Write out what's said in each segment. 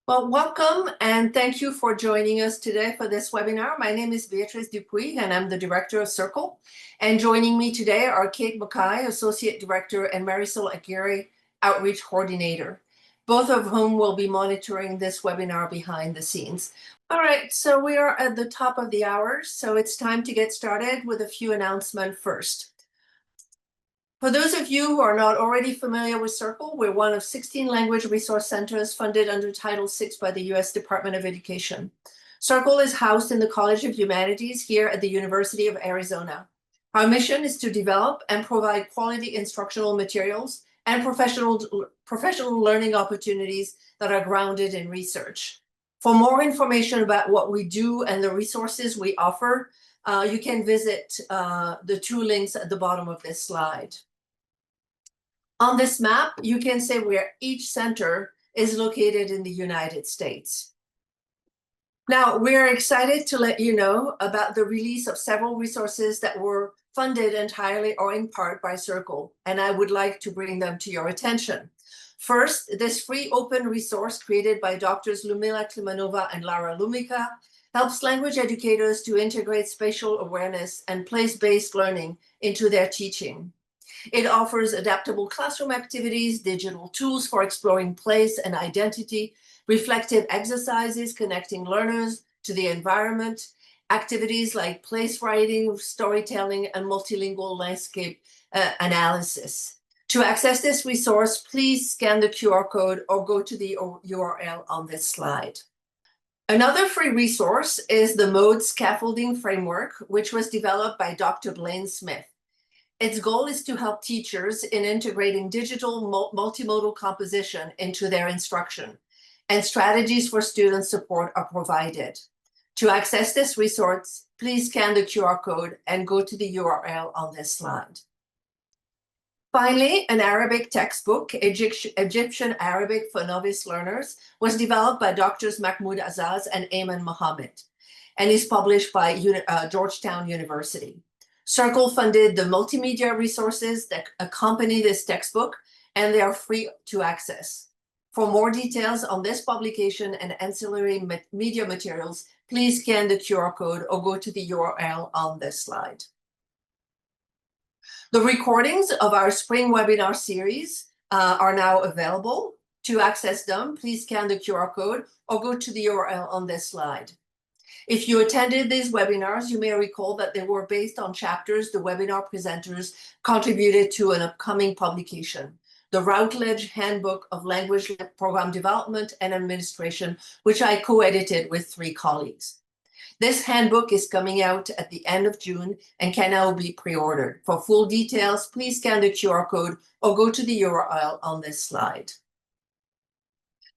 Well, welcome and thank you for joining us today for this webinar. My name is Beatrice Dupuy and I'm the director of Circle. And joining me today are Kate Mackay, Associate Director, and Marisol Aguirre, Outreach Coordinator, both of whom will be monitoring this webinar behind the scenes. All right, so we are at the top of the hour, so it's time to get started with a few announcements first. For those of you who are not already familiar with Circle, we're one of 16 language resource centers funded under Title VI by the U.S. Department of Education. Circle is housed in the College of Humanities here at the University of Arizona. Our mission is to develop and provide quality instructional materials and professional learning opportunities that are grounded in research. For more information about what we do and the resources we offer, you can visit the two links at the bottom of this slide. On this map, you can see where each center is located in the United States. Now, we're excited to let you know about the release of several resources that were funded entirely or in part by Circle, and I would like to bring them to your attention. First, this free open resource created by Drs. Lumila Klimanova and Lara Lumika helps language educators to integrate spatial awareness and place-based learning into their teaching. It offers adaptable classroom activities, digital tools for exploring place and identity, reflective exercises connecting learners to the environment, activities like place writing, storytelling, and multilingual landscape analysis. To access this resource, please scan the QR code or go to the URL on this slide. Another free resource is the Mode Scaffolding Framework, which was developed by Dr. Blaine Smith. Its goal is to help teachers in integrating digital multimodal composition into their instruction, and strategies for student support are provided. To access this resource, please scan the QR code and go to the URL on this slide. Finally, an Arabic textbook, Egyptian Arabic for Novice Learners, was developed by Drs. Mahmoud Azaz and Ayman Mohammed, and is published by Georgetown University. Circle funded the multimedia resources that accompany this textbook, and they are free to access. For more details on this publication and ancillary media materials, please scan the QR code or go to the URL on this slide. The recordings of our spring webinar series are now available. To access them, please scan the QR code or go to the URL on this slide. If you attended these webinars, you may recall that they were based on chapters the webinar presenters contributed to an upcoming publication, the Routledge Handbook of Language Program Development and Administration, which I co-edited with 3 colleagues. This handbook is coming out at the end of June and can now be pre-ordered. For full details, please scan the QR code or go to the URL on this slide.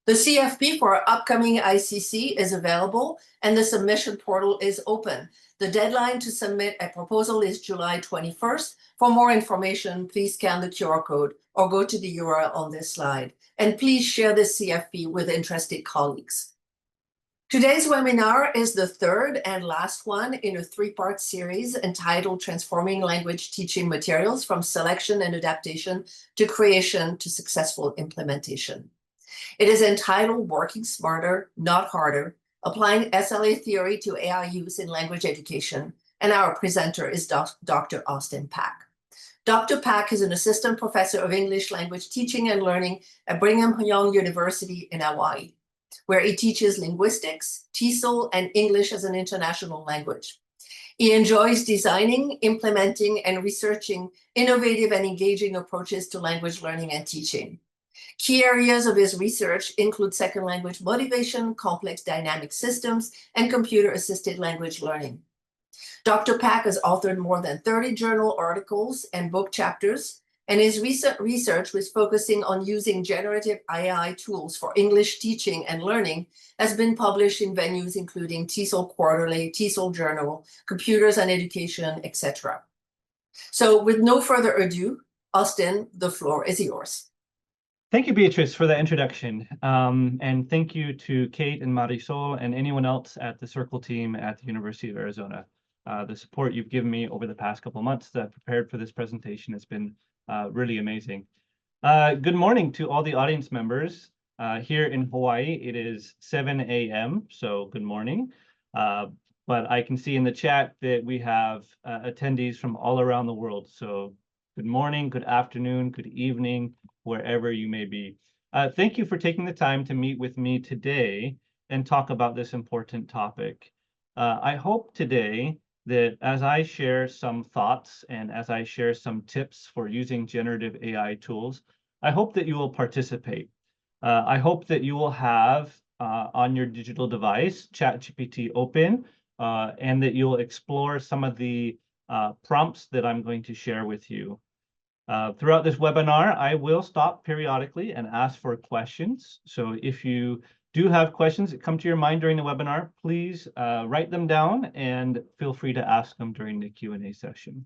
The CFP for our upcoming ICC is available and the submission portal is open. The deadline to submit a proposal is July 21st. For more information, please scan the QR code or go to the URL on this slide. And please share this CFP with interested colleagues. Today's webinar is the third and last one in a 3-part series entitled Transforming Language Teaching Materials from Selection and Adaptation to Creation to Successful Implementation. It is entitled Working Smarter, Not Harder, Applying SLA Theory to AI Use in Language Education, and our presenter is Dr. Austin Pack. Dr. Pack is an assistant professor of English language teaching and learning at Brigham Young University in Hawaii, where he teaches linguistics, TESOL, and English as an international language. He enjoys designing, implementing, and researching innovative and engaging approaches to language learning and teaching. Key areas of his research include second language motivation, complex dynamic systems, and computer-assisted language learning. Dr. Pack has authored more than 30 journal articles and book chapters, and his recent research was focusing on using generative AI tools for English teaching and learning has been published in venues including TESOL Quarterly, TESOL Journal, Computers and Education, etc. So with no further ado, Austin, the floor is yours. Thank you, Beatrice, for the introduction. And thank you to Kate and Marisol and anyone else at the Circle team at the University of Arizona. The support you've given me over the past couple of months that I've prepared for this presentation has been really amazing. Good morning to all the audience members. Here in Hawaii, it is 7 a.m., so good morning. But I can see in the chat that we have attendees from all around the world. So good morning, good afternoon, good evening, wherever you may be. Thank you for taking the time to meet with me today and talk about this important topic. I hope today that as I share some thoughts and as I share some tips for using generative AI tools, I hope that you will participate. I hope that you will have on your digital device ChatGPT open and that you'll explore some of the prompts that I'm going to share with you. Throughout this webinar, I will stop periodically and ask for questions. So if you do have questions that come to your mind during the webinar, please write them down and feel free to ask them during the Q&A session.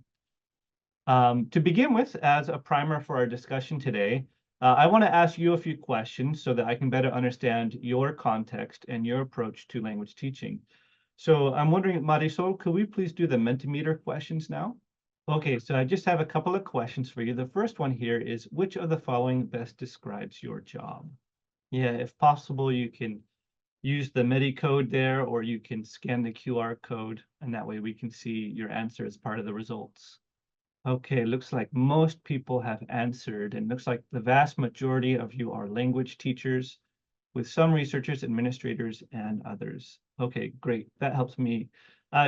To begin with, as a primer for our discussion today, I want to ask you a few questions so that I can better understand your context and your approach to language teaching. So I'm wondering, Marisol, could we please do the Mentimeter questions now? Okay, so I just have a couple of questions for you. The first one here is, which of the following best describes your job? Yeah, if possible, you can use the MIDI code there, or you can scan the QR code, and that way we can see your answer as part of the results. Okay, looks like most people have answered, and looks like the vast majority of you are language teachers, with some researchers, administrators, and others. Okay, great. That helps me.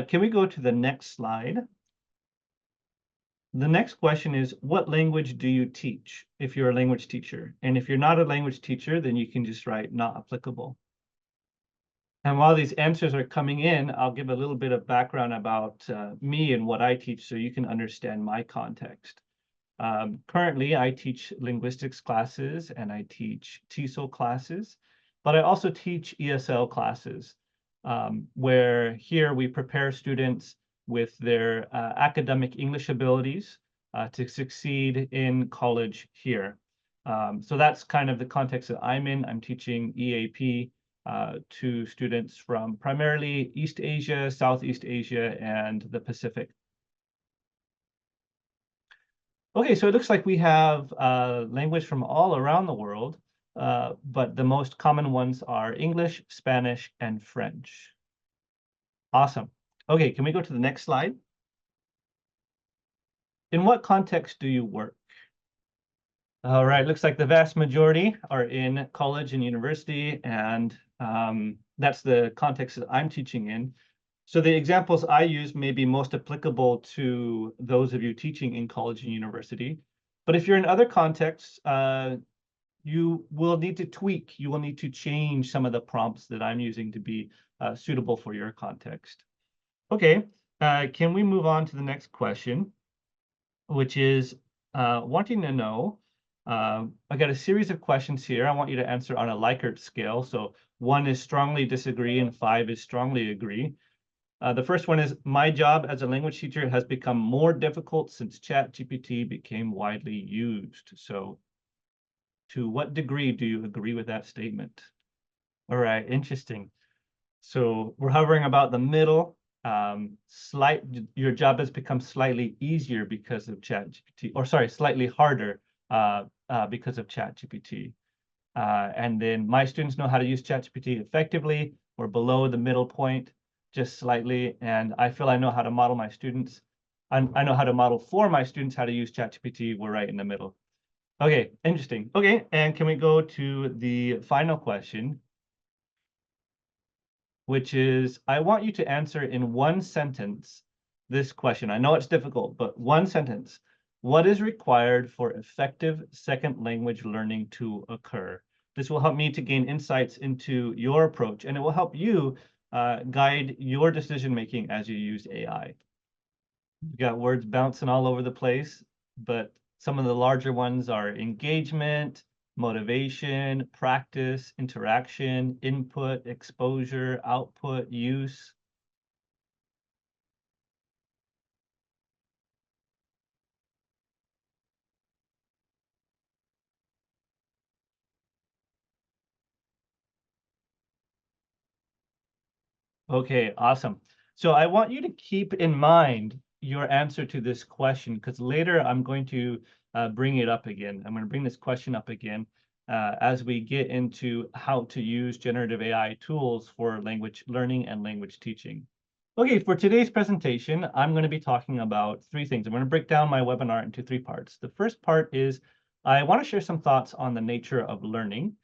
Can we go to the next slide? The next question is, what language do you teach if you're a language teacher? And if you're not a language teacher, then you can just write not applicable. And while these answers are coming in, I'll give a little bit of background about me and what I teach so you can understand my context. Currently, I teach linguistics classes and I teach TESOL classes, but I also teach ESL classes, where here we prepare students with their academic English abilities to succeed in college here. So that's kind of the context that I'm in. I'm teaching EAP to students from primarily East Asia, Southeast Asia, and the Pacific. Okay, so it looks like we have language from all around the world, but the most common ones are English, Spanish, and French. Awesome. Okay, can we go to the next slide? In what context do you work? All right, looks like the vast majority are in college and university, and that's the context that I'm teaching in. So the examples I use may be most applicable to those of you teaching in college and university. But if you're in other contexts, you will need to tweak, you will need to change some of the prompts that I'm using to be suitable for your context. Okay, can we move on to the next question, which is wanting to know, I got a series of questions here. I want you to answer on a Likert scale. So 1 is strongly disagree and 5 is strongly agree. The first one is, my job as a language teacher has become more difficult since ChatGPT became widely used. So to what degree do you agree with that statement? All right, interesting. So we're hovering about the middle. Your job has become slightly easier because of ChatGPT, or sorry, slightly harder because of ChatGPT. And then my students know how to use ChatGPT effectively. We're below the middle point, just slightly. And I feel I know how to model my students. I know how to model for my students how to use ChatGPT. We're right in the middle. Okay, interesting. Okay, and can we go to the final question, which is, I want you to answer in one sentence this question. I know it's difficult, but one sentence. What is required for effective second language learning to occur? This will help me to gain insights into your approach, and it will help you guide your decision-making as you use AI. You've got words bouncing all over the place, but some of the larger ones are engagement, motivation, practice, interaction, input, exposure, output, use. Okay, awesome. So I want you to keep in mind your answer to this question, because later I'm going to bring it up again. I'm going to bring this question up again. as we get into how to use generative AI tools for language learning and language teaching. Okay, for today's presentation, I'm going to be talking about three things. I'm going to break down my webinar into three parts. The first part is I want to share some thoughts on the nature of learning.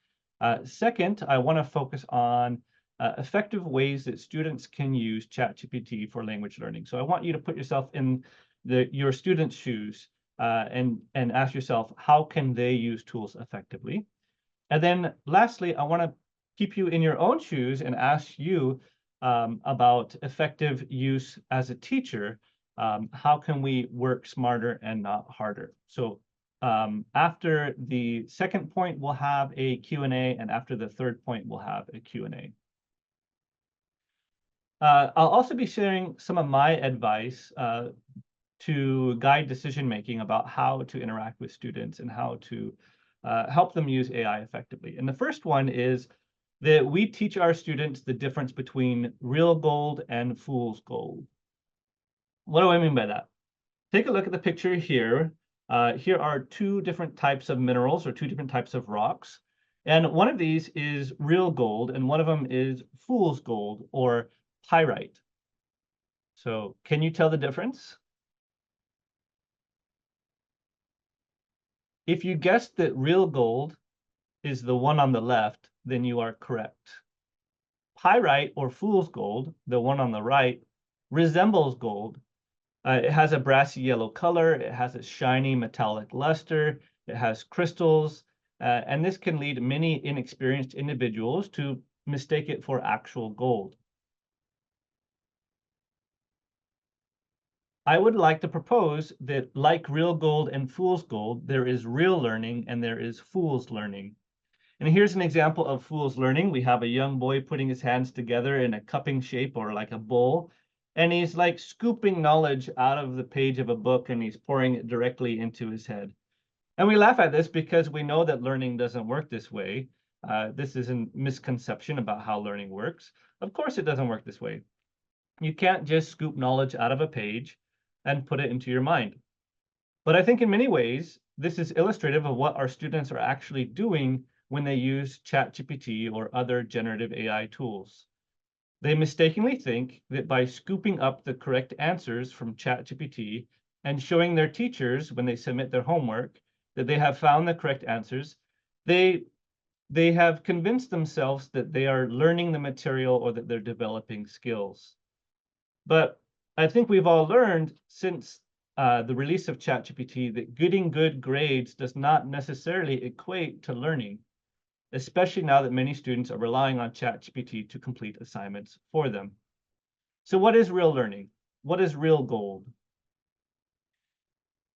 Second, I want to focus on effective ways that students can use ChatGPT for language learning. So I want you to put yourself in your students' shoes and ask yourself, how can they use tools effectively? And then lastly, I want to keep you in your own shoes and ask you about effective use as a teacher. How can we work smarter and not harder? So after the second point, we'll have a Q&A, and after the third point, we'll have a Q&A. I'll also be sharing some of my advice to guide decision-making about how to interact with students and how to help them use AI effectively. And the first one is that we teach our students the difference between real gold and fool's gold. What do I mean by that? Take a look at the picture here. Here are two different types of minerals or two different types of rocks. And one of these is real gold, and one of them is fool's gold or pyrite. So can you tell the difference? If you guessed that real gold is the one on the left, then you are correct. Pyrite or fool's gold, the one on the right, resembles gold. It has a brassy yellow color, it has a shiny metallic luster, it has crystals, and this can lead many inexperienced individuals to mistake it for actual gold. I would like to propose that, like real gold and fool's gold, there is real learning and there is fool's learning. And here's an example of fool's learning. We have a young boy putting his hands together in a cupping shape or like a bowl, and he's like scooping knowledge out of the page of a book and he's pouring it directly into his head. And we laugh at this because we know that learning doesn't work this way. This is a misconception about how learning works. Of course, it doesn't work this way. You can't just scoop knowledge out of a page and put it into your mind. But I think in many ways, this is illustrative of what our students are actually doing when they use ChatGPT or other generative AI tools. They mistakenly think that by scooping up the correct answers from ChatGPT and showing their teachers when they submit their homework that they have found the correct answers, they have convinced themselves that they are learning the material or that they're developing skills. But I think we've all learned since the release of ChatGPT that getting good grades does not necessarily equate to learning, especially now that many students are relying on ChatGPT to complete assignments for them. So what is real learning? What is real gold?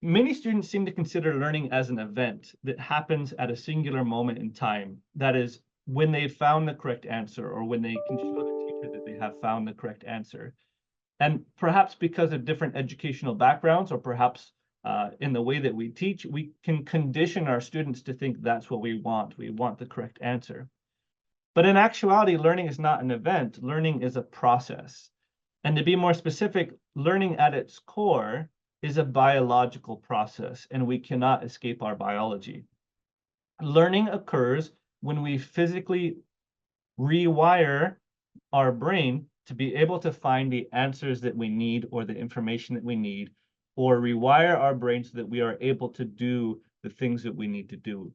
Many students seem to consider learning as an event that happens at a singular moment in time. That is, when they've found the correct answer or when they can show the teacher that they have found the correct answer. And perhaps because of different educational backgrounds, or perhaps in the way that we teach, we can condition our students to think that's what we want. We want the correct answer. But in actuality, learning is not an event. Learning is a process. And to be more specific, learning at its core is a biological process, and we cannot escape our biology. Learning occurs when we physically rewire our brain to be able to find the answers that we need or the information that we need, or rewire our brain so that we are able to do the things that we need to do.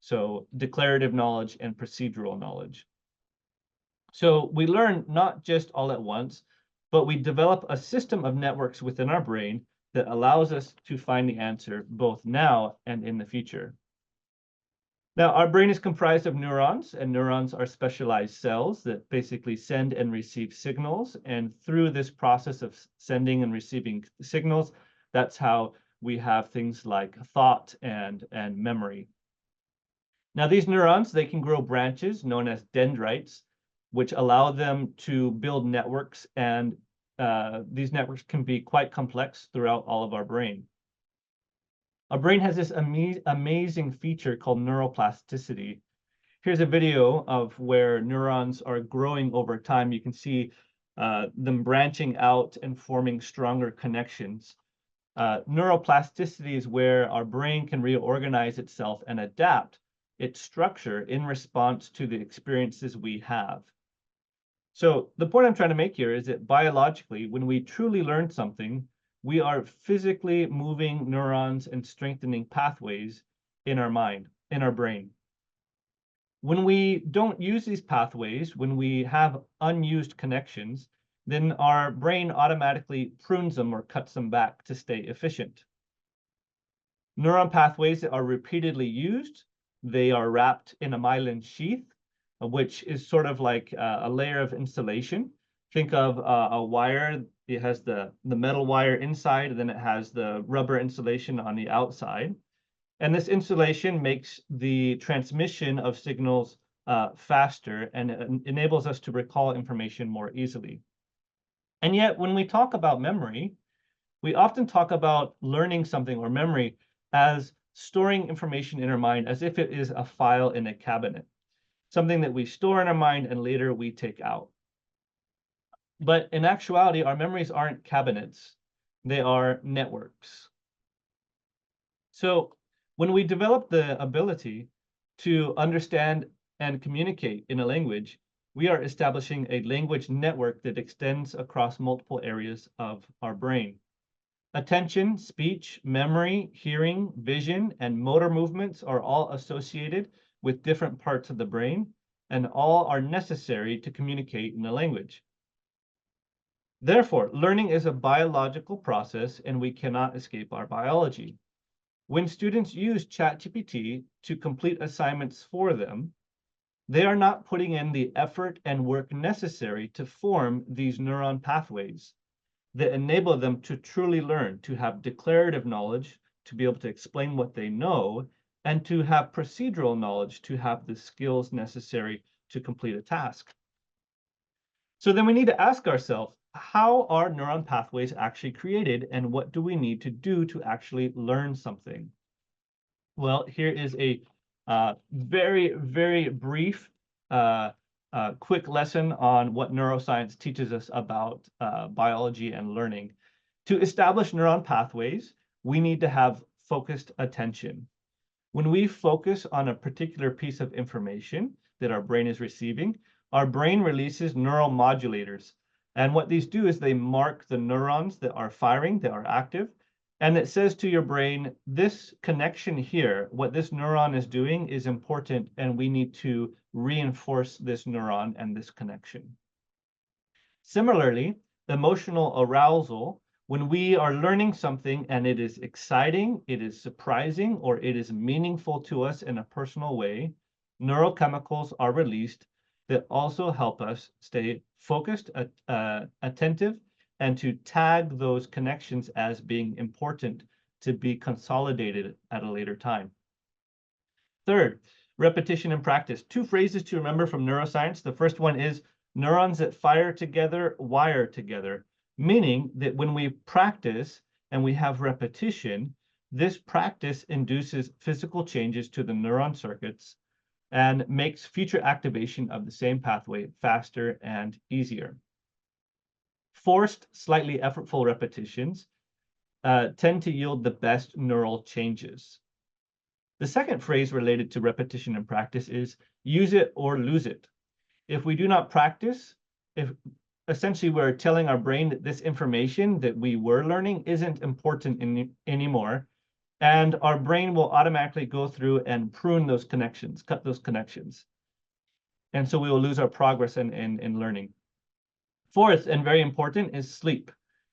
So declarative knowledge and procedural knowledge. So we learn not just all at once, but we develop a system of networks within our brain that allows us to find the answer both now and in the future. Now, our brain is comprised of neurons, and neurons are specialized cells that basically send and receive signals. And through this process of sending and receiving signals, that's how we have things like thought and memory. Now, these neurons, they can grow branches known as dendrites, which allow them to build networks, and these networks can be quite complex throughout all of our brain. Our brain has this amazing feature called neuroplasticity. Here's a video of where neurons are growing over time. You can see them branching out and forming stronger connections. Neuroplasticity is where our brain can reorganize itself and adapt its structure in response to the experiences we have. So the point I'm trying to make here is that biologically, when we truly learn something, we are physically moving neurons and strengthening pathways in our mind, in our brain. When we don't use these pathways, when we have unused connections, then our brain automatically prunes them or cuts them back to stay efficient. Neuron pathways that are repeatedly used, they are wrapped in a myelin sheath, which is sort of like a layer of insulation. Think of a wire. It has the metal wire inside, and then it has the rubber insulation on the outside. And this insulation makes the transmission of signals faster, and it enables us to recall information more easily. And yet, when we talk about memory, we often talk about learning something or memory as storing information in our mind as if it is a file in a cabinet, something that we store in our mind and later we take out. But in actuality, our memories aren't cabinets, they are networks. So when we develop the ability to understand and communicate in a language, we are establishing a language network that extends across multiple areas of our brain. Attention, speech, memory, hearing, vision, and motor movements are all associated with different parts of the brain, and all are necessary to communicate in a language. Therefore, learning is a biological process, and we cannot escape our biology. When students use ChatGPT to complete assignments for them, they are not putting in the effort and work necessary to form these neuron pathways that enable them to truly learn, to have declarative knowledge, to be able to explain what they know, and to have procedural knowledge, to have the skills necessary to complete a task. So then we need to ask ourselves, how are neuron pathways actually created, and what do we need to do to actually learn something? Well, here is a very, very brief quick lesson on what neuroscience teaches us about biology and learning. To establish neuron pathways, we need to have focused attention. When we focus on a particular piece of information that our brain is receiving, our brain releases neural modulators. And what these do is they mark the neurons that are firing, that are active, and it says to your brain, this connection here, what this neuron is doing is important, and we need to reinforce this neuron and this connection. Similarly, emotional arousal, when we are learning something and it is exciting, it is surprising, or it is meaningful to us in a personal way, neurochemicals are released that also help us stay focused, attentive, and to tag those connections as being important to be consolidated at a later time. Third, repetition and practice. Two phrases to remember from neuroscience. The first one is neurons that fire together, wire together, meaning that when we practice and we have repetition, this practice induces physical changes to the neuron circuits and makes future activation of the same pathway faster and easier. Forced, slightly effortful repetitions tend to yield the best neural changes. The second phrase related to repetition and practice is use it or lose it. If we do not practice, if essentially we're telling our brain that this information that we were learning isn't important anymore, and our brain will automatically go through and prune those connections, cut those connections. And so we will lose our progress in learning. Fourth, and very important, is sleep.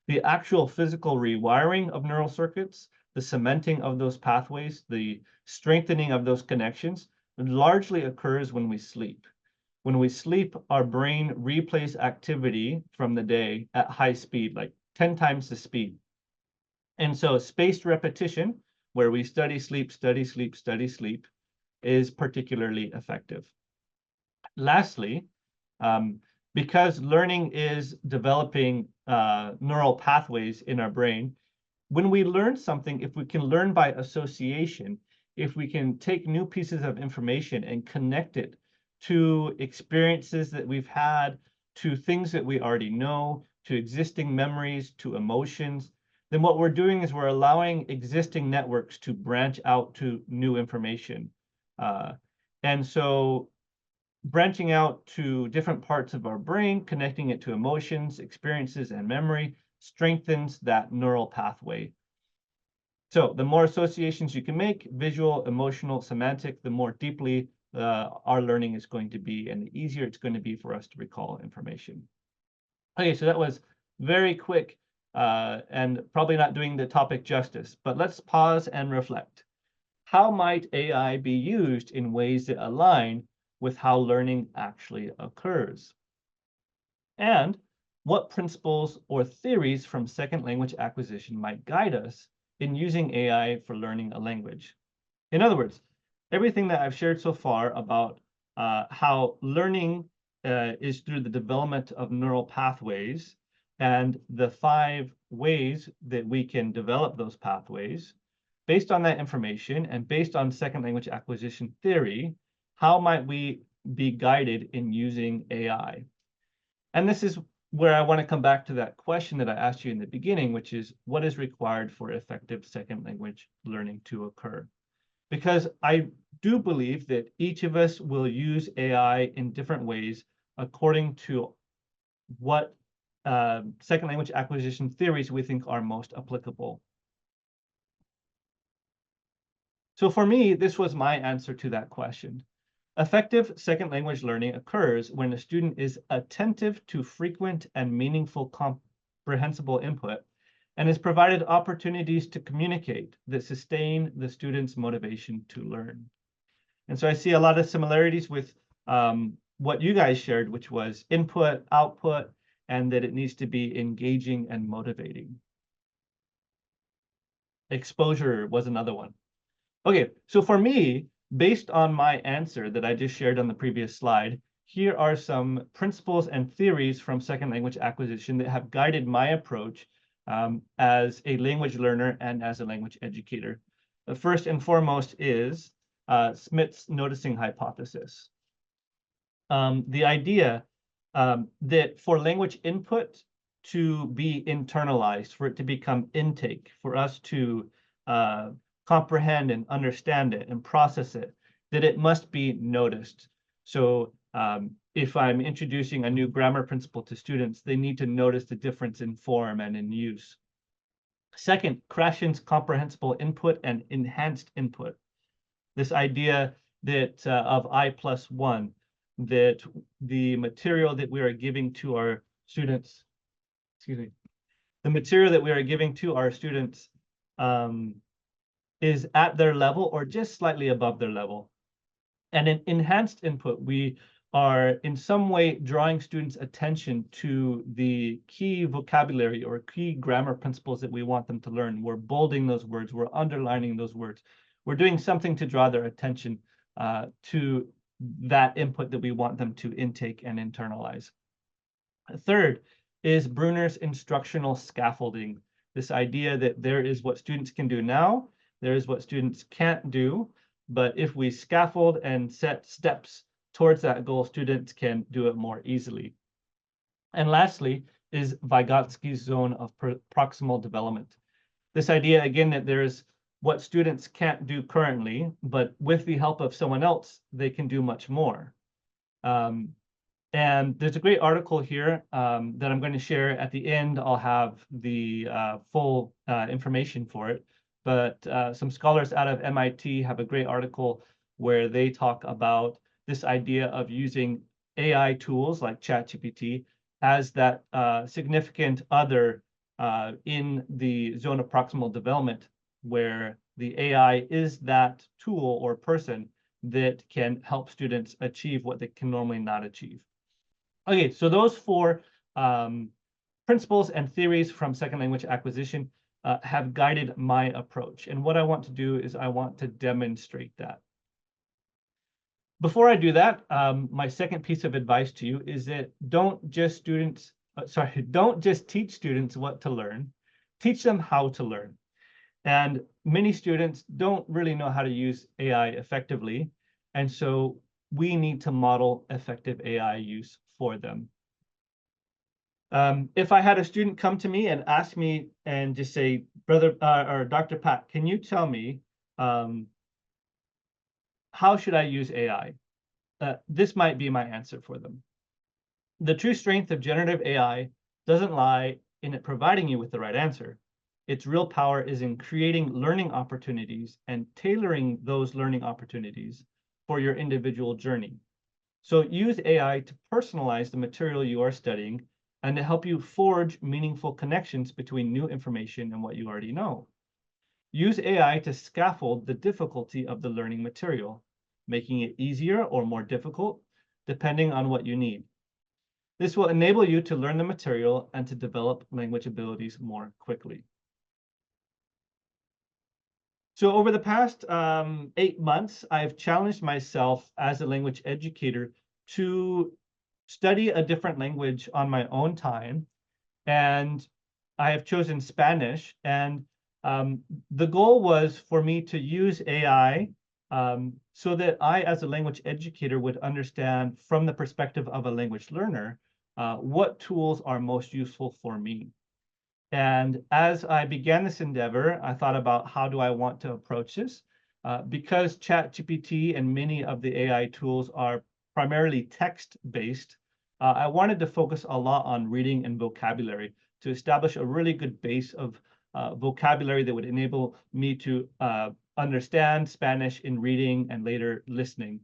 The actual physical rewiring of neural circuits, the cementing of those pathways, the strengthening of those connections largely occurs when we sleep. When we sleep, our brain replays activity from the day at high speed, like 10 times the speed. And so spaced repetition, where we study sleep, is particularly effective. Lastly, because learning is developing neural pathways in our brain, when we learn something, if we can learn by association, if we can take new pieces of information and connect it to experiences that we've had, to things that we already know, to existing memories, to emotions, then what we're doing is we're allowing existing networks to branch out to new information. And so branching out to different parts of our brain, connecting it to emotions, experiences, and memory strengthens that neural pathway. So the more associations you can make, visual, emotional, semantic, the more deeply our learning is going to be, and the easier it's going to be for us to recall information. Okay, so that was very quick and probably not doing the topic justice, but let's pause and reflect. How might AI be used in ways that align with how learning actually occurs? And what principles or theories from second language acquisition might guide us in using AI for learning a language? In other words, everything that I've shared so far about how learning is through the development of neural pathways and the 5 ways that we can develop those pathways. Based on that information and based on second language acquisition theory, how might we be guided in using AI? And this is where I want to come back to that question that I asked you in the beginning, which is what is required for effective second language learning to occur? Because I do believe that each of us will use AI in different ways according to what second language acquisition theories we think are most applicable. So for me, this was my answer to that question. Effective second language learning occurs when a student is attentive to frequent and meaningful comprehensible input and is provided opportunities to communicate that sustain the student's motivation to learn. And so I see a lot of similarities with what you guys shared, which was input, output, and that it needs to be engaging and motivating. Exposure was another one. Okay, so for me, based on my answer that I just shared on the previous slide, here are some principles and theories from second language acquisition that have guided my approach as a language learner and as a language educator. The first and foremost is Smith's noticing hypothesis. The idea that for language input to be internalized, for it to become intake, for us to comprehend and understand it and process it, that it must be noticed. So if I'm introducing a new grammar principle to students, they need to notice the difference in form and in use. Second, Krashen's comprehensible input and enhanced input. This idea that of I+1, that the material that we are giving to our students, the material that we are giving to our students is at their level or just slightly above their level. And in enhanced input, we are in some way drawing students' attention to the key vocabulary or key grammar principles that we want them to learn. We're bolding those words, we're underlining those words. We're doing something to draw their attention to that input that we want them to intake and internalize. Third is Bruner's instructional scaffolding. This idea that there is what students can do now, there is what students can't do, but if we scaffold and set steps towards that goal, students can do it more easily. And lastly is Vygotsky's zone of proximal development. This idea, again, that there's what students can't do currently, but with the help of someone else, they can do much more. And there's a great article here that I'm going to share at the end. I'll have the full information for it. But some scholars out of MIT have a great article where they talk about this idea of using AI tools like ChatGPT as that significant other in the zone of proximal development, where the AI is that tool or person that can help students achieve what they can normally not achieve. Okay, so those 4 principles and theories from second language acquisition have guided my approach. And what I want to do is I want to demonstrate that. Before I do that, my second piece of advice to you is that don't just teach students what to learn, teach them how to learn. And many students don't really know how to use AI effectively. And so we need to model effective AI use for them. If I had a student come to me and ask me and just say, Brother or Dr. Pat, can you tell me how how should I use AI? This might be my answer for them. The true strength of generative AI doesn't lie in it providing you with the right answer. Its real power is in creating learning opportunities and tailoring those learning opportunities for your individual journey. So use AI to personalize the material you are studying and to help you forge meaningful connections between new information and what you already know. Use AI to scaffold the difficulty of the learning material, making it easier or more difficult, depending on what you need. This will enable you to learn the material and to develop language abilities more quickly. So over the past 8 months, I've challenged myself as a language educator to study a different language on my own time. And I have chosen Spanish. And the goal was for me to use AI so that I, as a language educator, would understand from the perspective of a language learner, what tools are most useful for me. And as I began this endeavor, I thought about how do I want to approach this? Because ChatGPT and many of the AI tools are primarily text-based, I wanted to focus a lot on reading and vocabulary to establish a really good base of vocabulary that would enable me to understand Spanish in reading and later listening.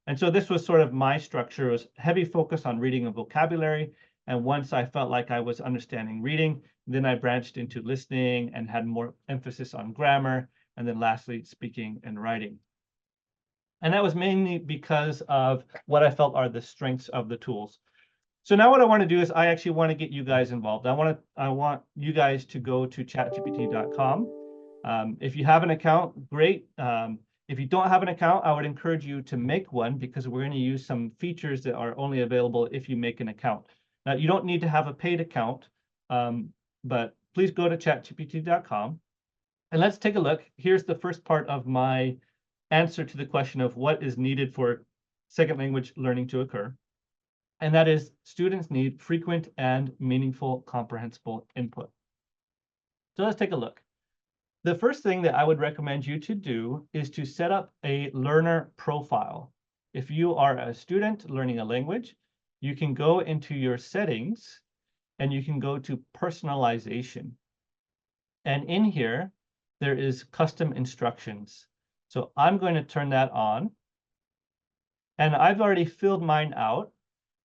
And so this was sort of my structure, was heavy focus on reading and vocabulary. And once I felt like I was understanding reading, then I branched into listening and had more emphasis on grammar, and then lastly, speaking and writing. And that was mainly because of what I felt are the strengths of the tools. So now what I want to do is I actually want to get you guys involved. I want you guys to go to chatgpt.com. If you have an account, great. If you don't have an account, I would encourage you to make one because we're going to use some features that are only available if you make an account. Now, you don't need to have a paid account, but please go to chatgpt.com. And let's take a look. Here's the first part of my answer to the question of what is needed for second language learning to occur. And that is students need frequent and meaningful comprehensible input. So let's take a look. The first thing that I would recommend you to do is to set up a learner profile. If you are a student learning a language, you can go into your settings and you can go to personalization. And in here, there is custom instructions. So I'm going to turn that on. And I've already filled mine out,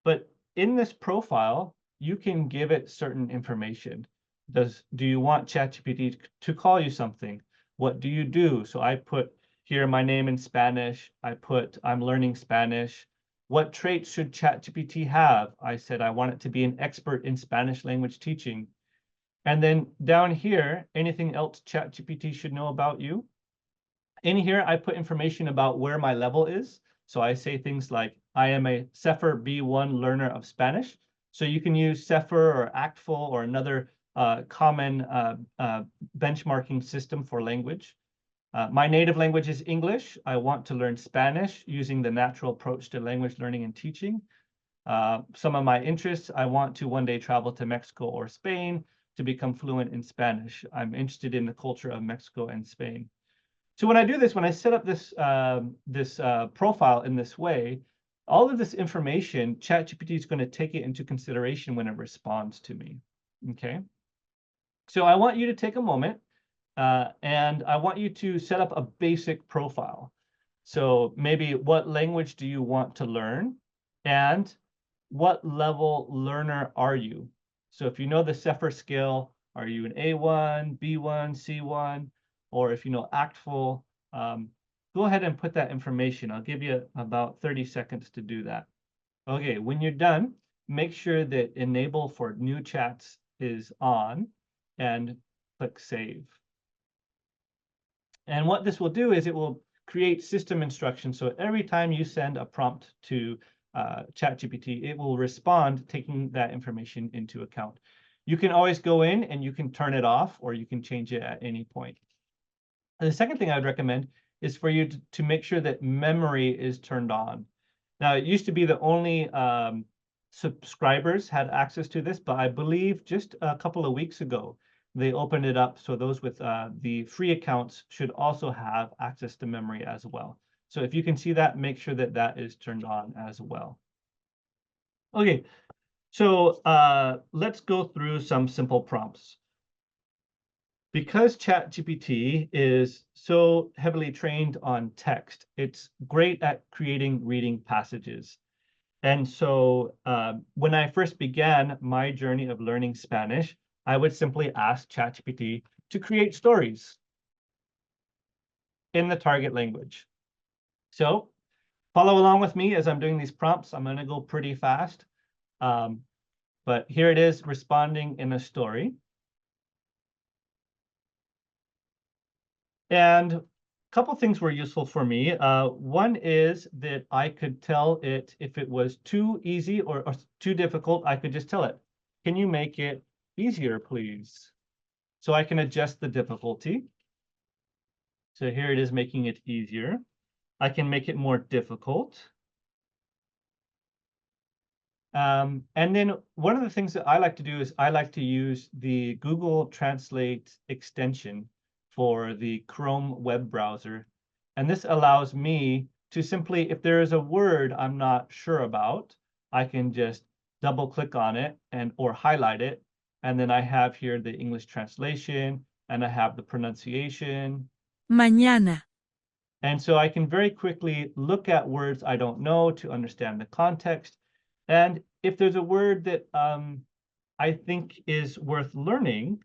but in this profile, you can give it certain information. Do you want ChatGPT to call you something? What do you do? So I put here my name in Spanish. I put I'm learning Spanish. What traits should ChatGPT have? I said I want it to be an expert in Spanish language teaching. And then down here, anything else ChatGPT should know about you? In here, I put information about where my level is. So I say things like, I am a CEFR B1 learner of Spanish. So you can use CEFR or ACTFL or another common benchmarking system for language. My native language is English. I want to learn Spanish using the natural approach to language learning and teaching. Some of my interests, I want to one day travel to Mexico or Spain to become fluent in Spanish. I'm interested in the culture of Mexico and Spain. So when I do this, when I set up this, profile in this way, all of this information, ChatGPT is going to take it into consideration when it responds to me, okay? So I want you to take a moment and I want you to set up a basic profile. So maybe what language do you want to learn and what level learner are you? So if you know the CEFR scale, are you an A1, B1, C1? Or if you know ACTFL, go ahead and put that information. I'll give you about 30 seconds to do that. Okay, when you're done, make sure that enable for new chats is on and click save. And what this will do is it will create system instructions. So every time you send a prompt to ChatGPT, it will respond taking that information into account. You can always go in and you can turn it off or you can change it at any point. And the second thing I would recommend is for you to make sure that memory is turned on. Now, it used to be that only subscribers had access to this, but I believe just a couple of weeks ago, they opened it up. So those with the free accounts should also have access to memory as well. So if you can see that, make sure that that is turned on as well. Okay, so let's go through some simple prompts. Because ChatGPT is so heavily trained on text, it's great at creating reading passages. And so when I first began my journey of learning Spanish, I would simply ask ChatGPT to create stories in the target language. So follow along with me as I'm doing these prompts. I'm going to go pretty fast. But here it is responding in a story. And a couple things were useful for me. One is that I could tell it if it was too easy or too difficult, I could just tell it, can you make it easier, please? So I can adjust the difficulty. So here it is making it easier. I can make it more difficult. And then one of the things that I like to do is I like to use the Google Translate extension for the Chrome web browser. And this allows me to simply, if there is a word I'm not sure about, I can just double click on it or highlight it. And then I have here the English translation and I have the pronunciation. Mañana. And so I can very quickly look at words I don't know to understand the context. And if there's a word that I think is worth learning,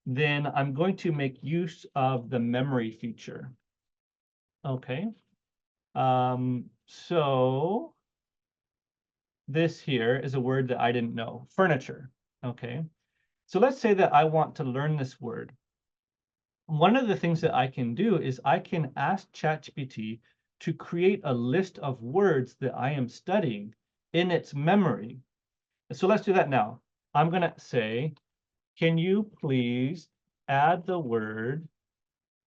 then I'm going to make use of the memory feature. Okay. So this here is a word that I didn't know, furniture. Okay. So let's say that I want to learn this word. One of the things that I can do is I can ask ChatGPT to create a list of words that I am studying in its memory. So let's do that now. I'm going to say, can you please add the word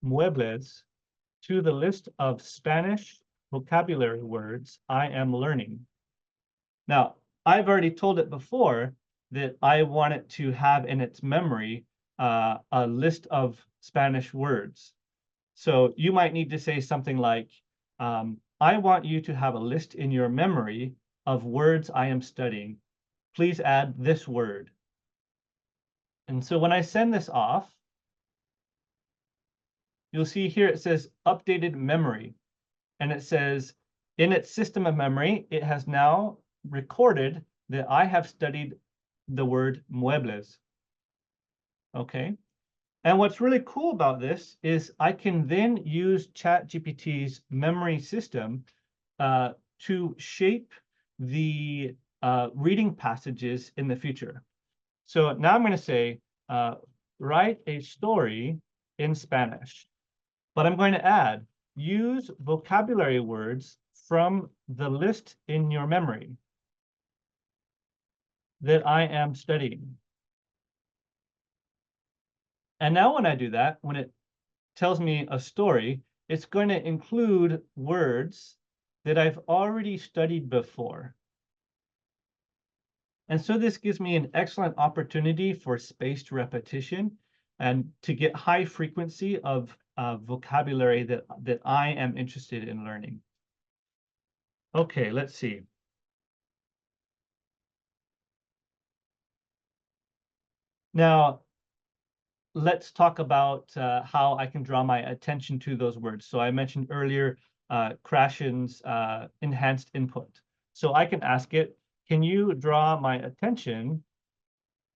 muebles to the list of Spanish vocabulary words I am learning? Now, I've already told it before that I want it to have in its memory a list of Spanish words. So you might need to say something like, I want you to have a list in your memory of words I am studying. Please add this word. And so when I send this off, you'll see here it says updated memory. And it says in its system of memory, it has now recorded that I have studied the word muebles. Okay. And what's really cool about this is I can then use ChatGPT's memory system to shape the reading passages in the future. So now I'm going to say, write a story in Spanish. But I'm going to add, use vocabulary words from the list in your memory that I am studying. And now when I do that, when it tells me a story, it's going to include words that I've already studied before. And so this gives me an excellent opportunity for spaced repetition and to get high frequency of vocabulary that I am interested in learning. Okay, let's see. Now, let's talk about how I can draw my attention to those words. So I mentioned earlier Krashen's enhanced input. So I can ask it, can you draw my attention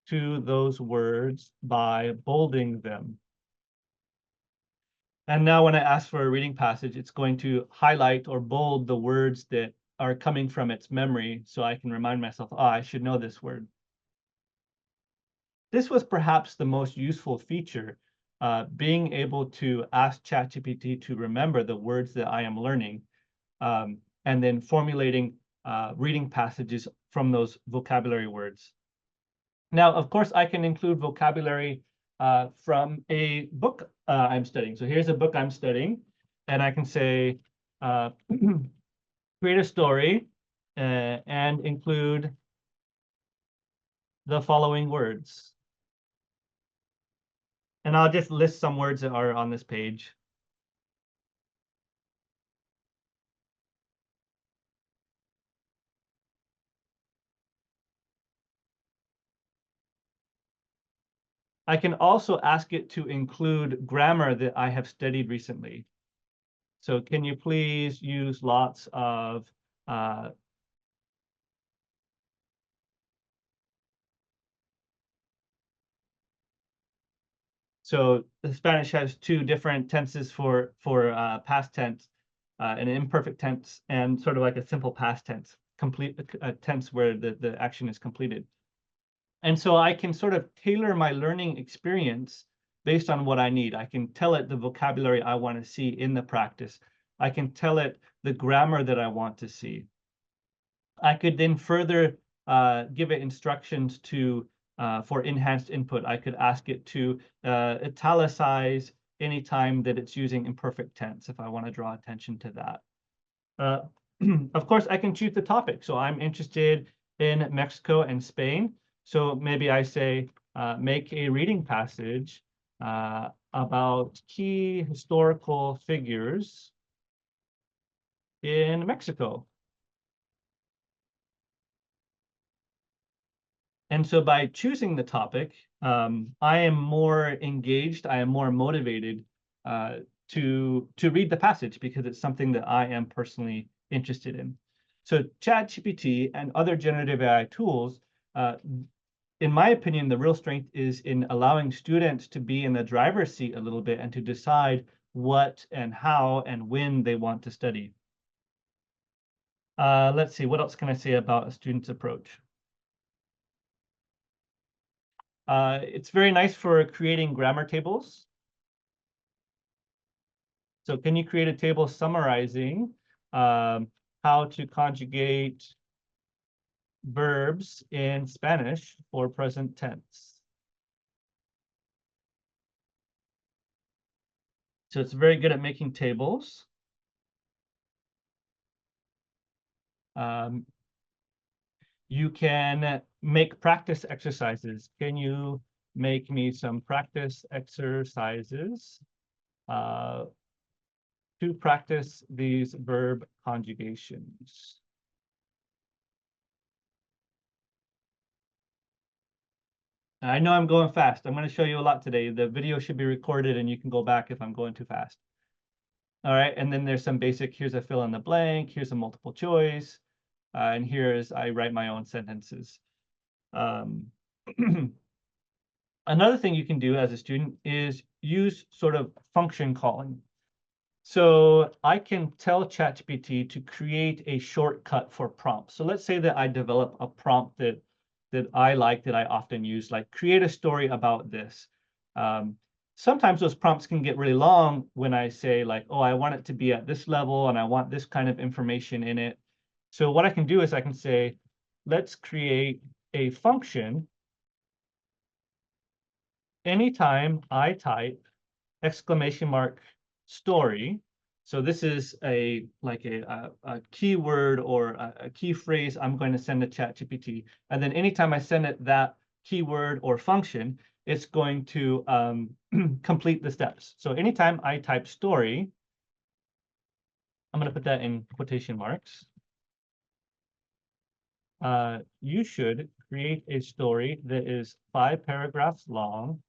to those words by bolding them? And now when I ask for a reading passage, it's going to highlight or bold the words that are coming from its memory so I can remind myself, oh, I should know this word. This was perhaps the most useful feature, being able to ask ChatGPT to remember the words that I am learning, and then formulating reading passages from those vocabulary words. Now, of course, I can include vocabulary from a book I'm studying. So here's a book I'm studying, and I can say, create a story and include the following words. And I'll just list some words that are on this page. I can also ask it to include grammar that I have studied recently. So can you please use lots of so the Spanish has two different tenses for past tense, an imperfect tense and sort of like a simple past tense, complete a tense where the action is completed. And so I can sort of tailor my learning experience based on what I need. I can tell it the vocabulary I want to see in the practice. I can tell it the grammar that I want to see. I could then further give it instructions to for enhanced input. I could ask it to italicize anytime that it's using imperfect tense if I want to draw attention to that. Of course, I can choose the topic. So I'm interested in Mexico and Spain. So maybe I say, make a reading passage about key historical figures in Mexico. And so by choosing the topic, I am more engaged, I am more motivated to read the passage because it's something that I am personally interested in. So ChatGPT and other generative AI tools, in my opinion, the real strength is in allowing students to be in the driver's seat a little bit and to decide what and how and when they want to study. Let's see, what else can I say about a student's approach? It's very nice for creating grammar tables. So can you create a table summarizing how to conjugate verbs in Spanish for present tense? So it's very good at making tables. You can make practice exercises. Can you make me some practice exercises to practice these verb conjugations? I know I'm going fast. I'm going to show you a lot today. The video should be recorded and you can go back if I'm going too fast. All right, and then there's some basic, here's a fill in the blank, here's a multiple choice, and here's, I write my own sentences. Another thing you can do as a student is use sort of function calling. So I can tell ChatGPT to create a shortcut for prompts. So let's say that I develop a prompt that I like, that I often use, like create a story about this. Sometimes those prompts can get really long when I say like, oh, I want it to be at this level and I want this kind of information in it. So what I can do is I can say, let's create a function anytime I type exclamation mark story. So this is a keyword or a key phrase I'm going to send to ChatGPT. And then anytime I send it that keyword or function, it's going to complete the steps. So anytime I type story, I'm going to put that in quotation marks. You should create a story that is 5 paragraphs long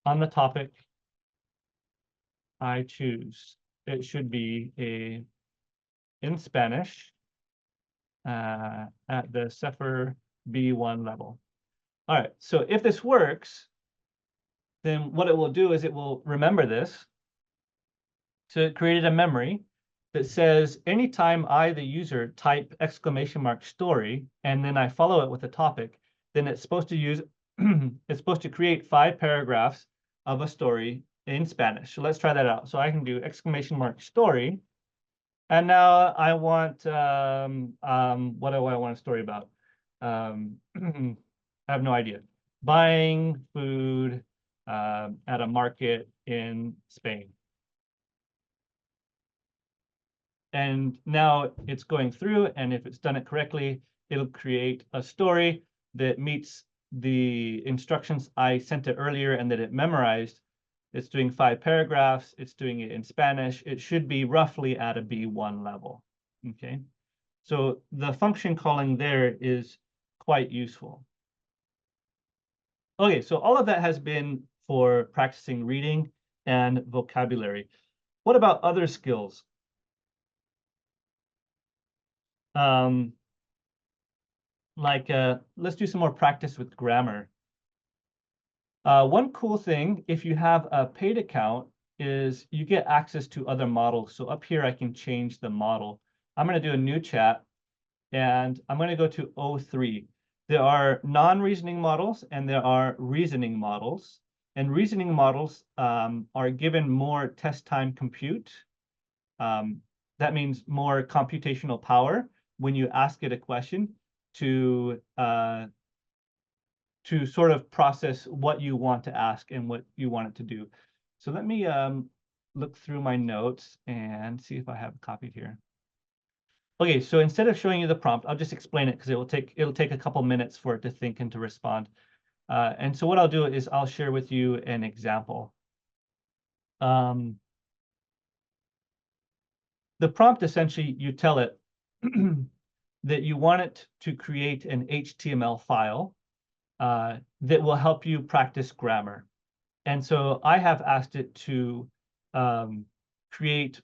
on the topic I choose. It should be in Spanish at the CEFR B1 level. All right, so if this works, then what it will do is it will remember this. So it created a memory that says anytime I, the user, type exclamation mark story, and then I follow it with a topic, then it's supposed to use, it's supposed to create 5 paragraphs of a story in Spanish. So let's try that out. So I can do exclamation mark story. And now I want, what do I want a story about? I have no idea. Buying food at a market in Spain. And now it's going through, and if it's done it correctly, it'll create a story that meets the instructions I sent it earlier and that it memorized. It's doing 5 paragraphs. It's doing it in Spanish. It should be roughly at a B1 level. Okay. So the function calling there is quite useful. Okay, so all of that has been for practicing reading and vocabulary. What about other skills? Let's do some more practice with grammar. One cool thing, if you have a paid account, is you get access to other models. So up here, I can change the model. I'm going to do a new chat, and I'm going to go to O3. There are non-reasoning models, and there are reasoning models. And reasoning models are given more test time compute. That means more computational power when you ask it a question to sort of process what you want to ask and what you want it to do. So let me look through my notes and see if I have it copied here. Okay, so instead of showing you the prompt, I'll just explain it because it'll take a couple minutes for it to think and to respond. And so what I'll do is I'll share with you an example. The prompt, essentially, you tell it that you want it to create an HTML file that will help you practice grammar. And so I have asked it to create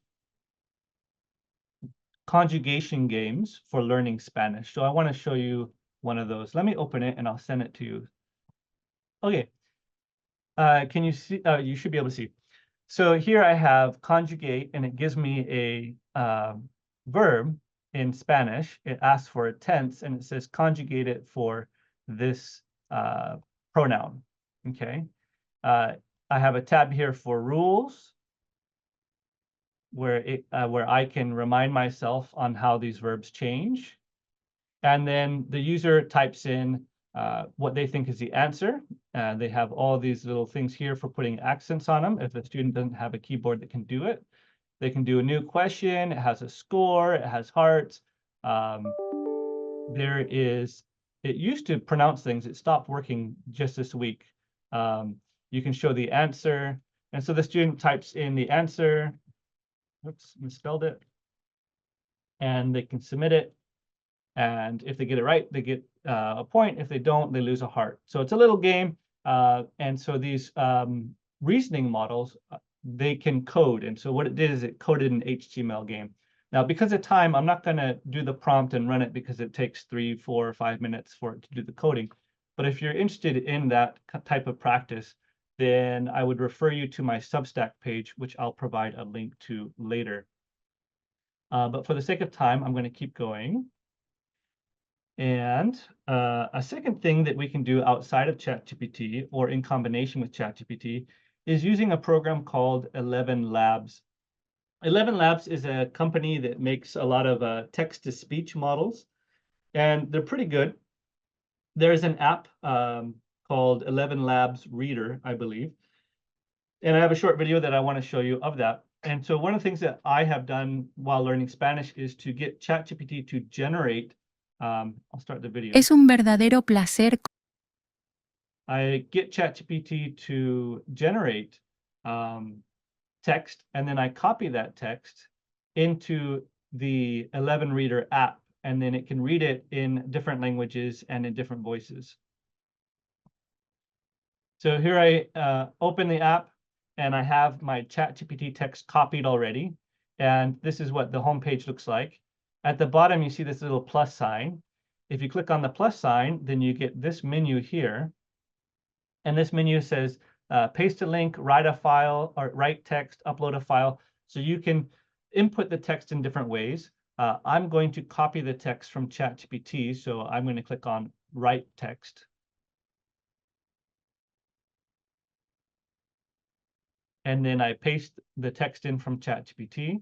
conjugation games for learning Spanish. So I want to show you one of those. Let me open it and I'll send it to you. Okay. Can you see? You should be able to see. So here I have conjugate, and it gives me a verb in Spanish. It asks for a tense, and it says conjugate it for this pronoun. Okay. I have a tab here for rules, where I can remind myself on how these verbs change. And then the user types in what they think is the answer. They have all these little things here for putting accents on them. If the student doesn't have a keyboard that can do it, they can do a new question. It has a score. It has hearts. It used to pronounce things. It stopped working just this week. You can show the answer. And so the student types in the answer. Oops, misspelled it. And they can submit it. And if they get it right, they get a point. If they don't, they lose a heart. So it's a little game. And so these reasoning models, they can code. And so what it did is it coded an HTML game. Now, because of time, I'm not going to do the prompt and run it because it takes 3, 4, or 5 minutes for it to do the coding. But if you're interested in that type of practice, then I would refer you to my Substack page, which I'll provide a link to later. But for the sake of time, I'm going to keep going. And a second thing that we can do outside of ChatGPT or in combination with ChatGPT is using a program called 11 Labs. 11 Labs is a company that makes a lot of text-to-speech models, and they're pretty good. There's an app called 11 Labs Reader, I believe. And I have a short video that I want to show you of that. And so one of the things that I have done while learning Spanish is to get ChatGPT to generate. I'll start the video. Es un verdadero placer. I get ChatGPT to generate text, and then I copy that text into the 11 Reader app, and then it can read it in different languages and in different voices. So here I open the app, and I have my ChatGPT text copied already, and this is what the home page looks like. At the bottom, you see this little plus sign. If you click on the plus sign, then you get this menu here. And this menu says, paste a link, write a file, or write text, upload a file. So you can input the text in different ways. I'm going to copy the text from ChatGPT. So I'm going to click on write text. And then I paste the text in from ChatGPT.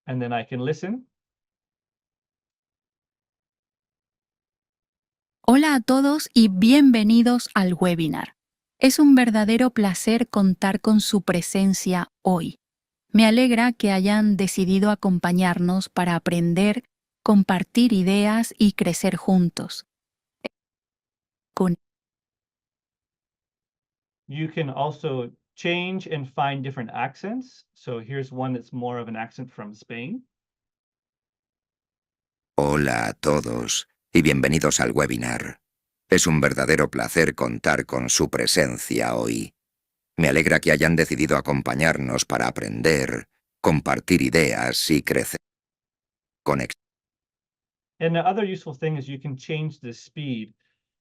And then I can listen. Hola a todos y bienvenidos al webinar. Es un verdadero placer contar con su presencia hoy. Me alegra que hayan decidido acompañarnos para aprender, compartir ideas y crecer juntos. You can also change and find different accents. So here's one that's more of an accent from Spain. Hola a todos y bienvenidos al webinar. Es un verdadero placer contar con su presencia hoy. Me alegra que hayan decidido acompañarnos para aprender, compartir ideas y crecer con And the other useful thing is you can change the speed.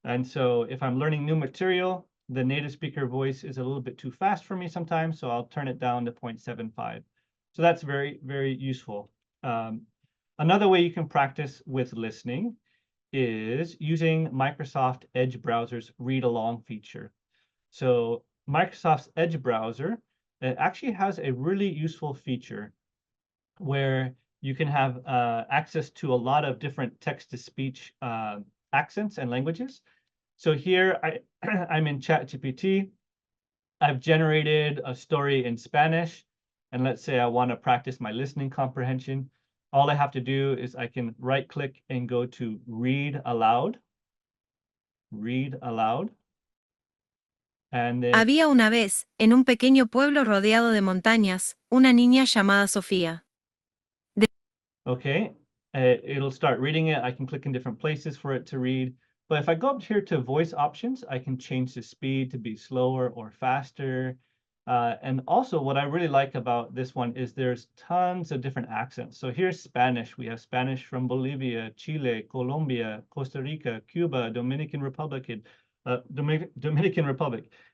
And so if I'm learning new material, the native speaker voice is a little bit too fast for me sometimes, so I'll turn it down to 0.75. So that's very, very useful. Another way you can practice with listening is using Microsoft Edge browser's read along feature. So Microsoft's Edge browser, it actually has a really useful feature where you can have access to a lot of different text-to-speech accents and languages. So here I'm in ChatGPT. I've generated a story in Spanish, and let's say I want to practice my listening comprehension. All I have to do is I can right-click and go to Read Aloud. Read Aloud. And then, Había una vez, en un pequeño pueblo rodeado de montañas, una niña llamada Sofía. okay, it'll start reading it. I can click in different places for it to read. But if I go up here to voice options, I can change the speed to be slower or faster. And also what I really like about this one is there's tons of different accents. So here's Spanish. We have Spanish from Bolivia, Chile, Colombia, Costa Rica, Cuba, Dominican Republic,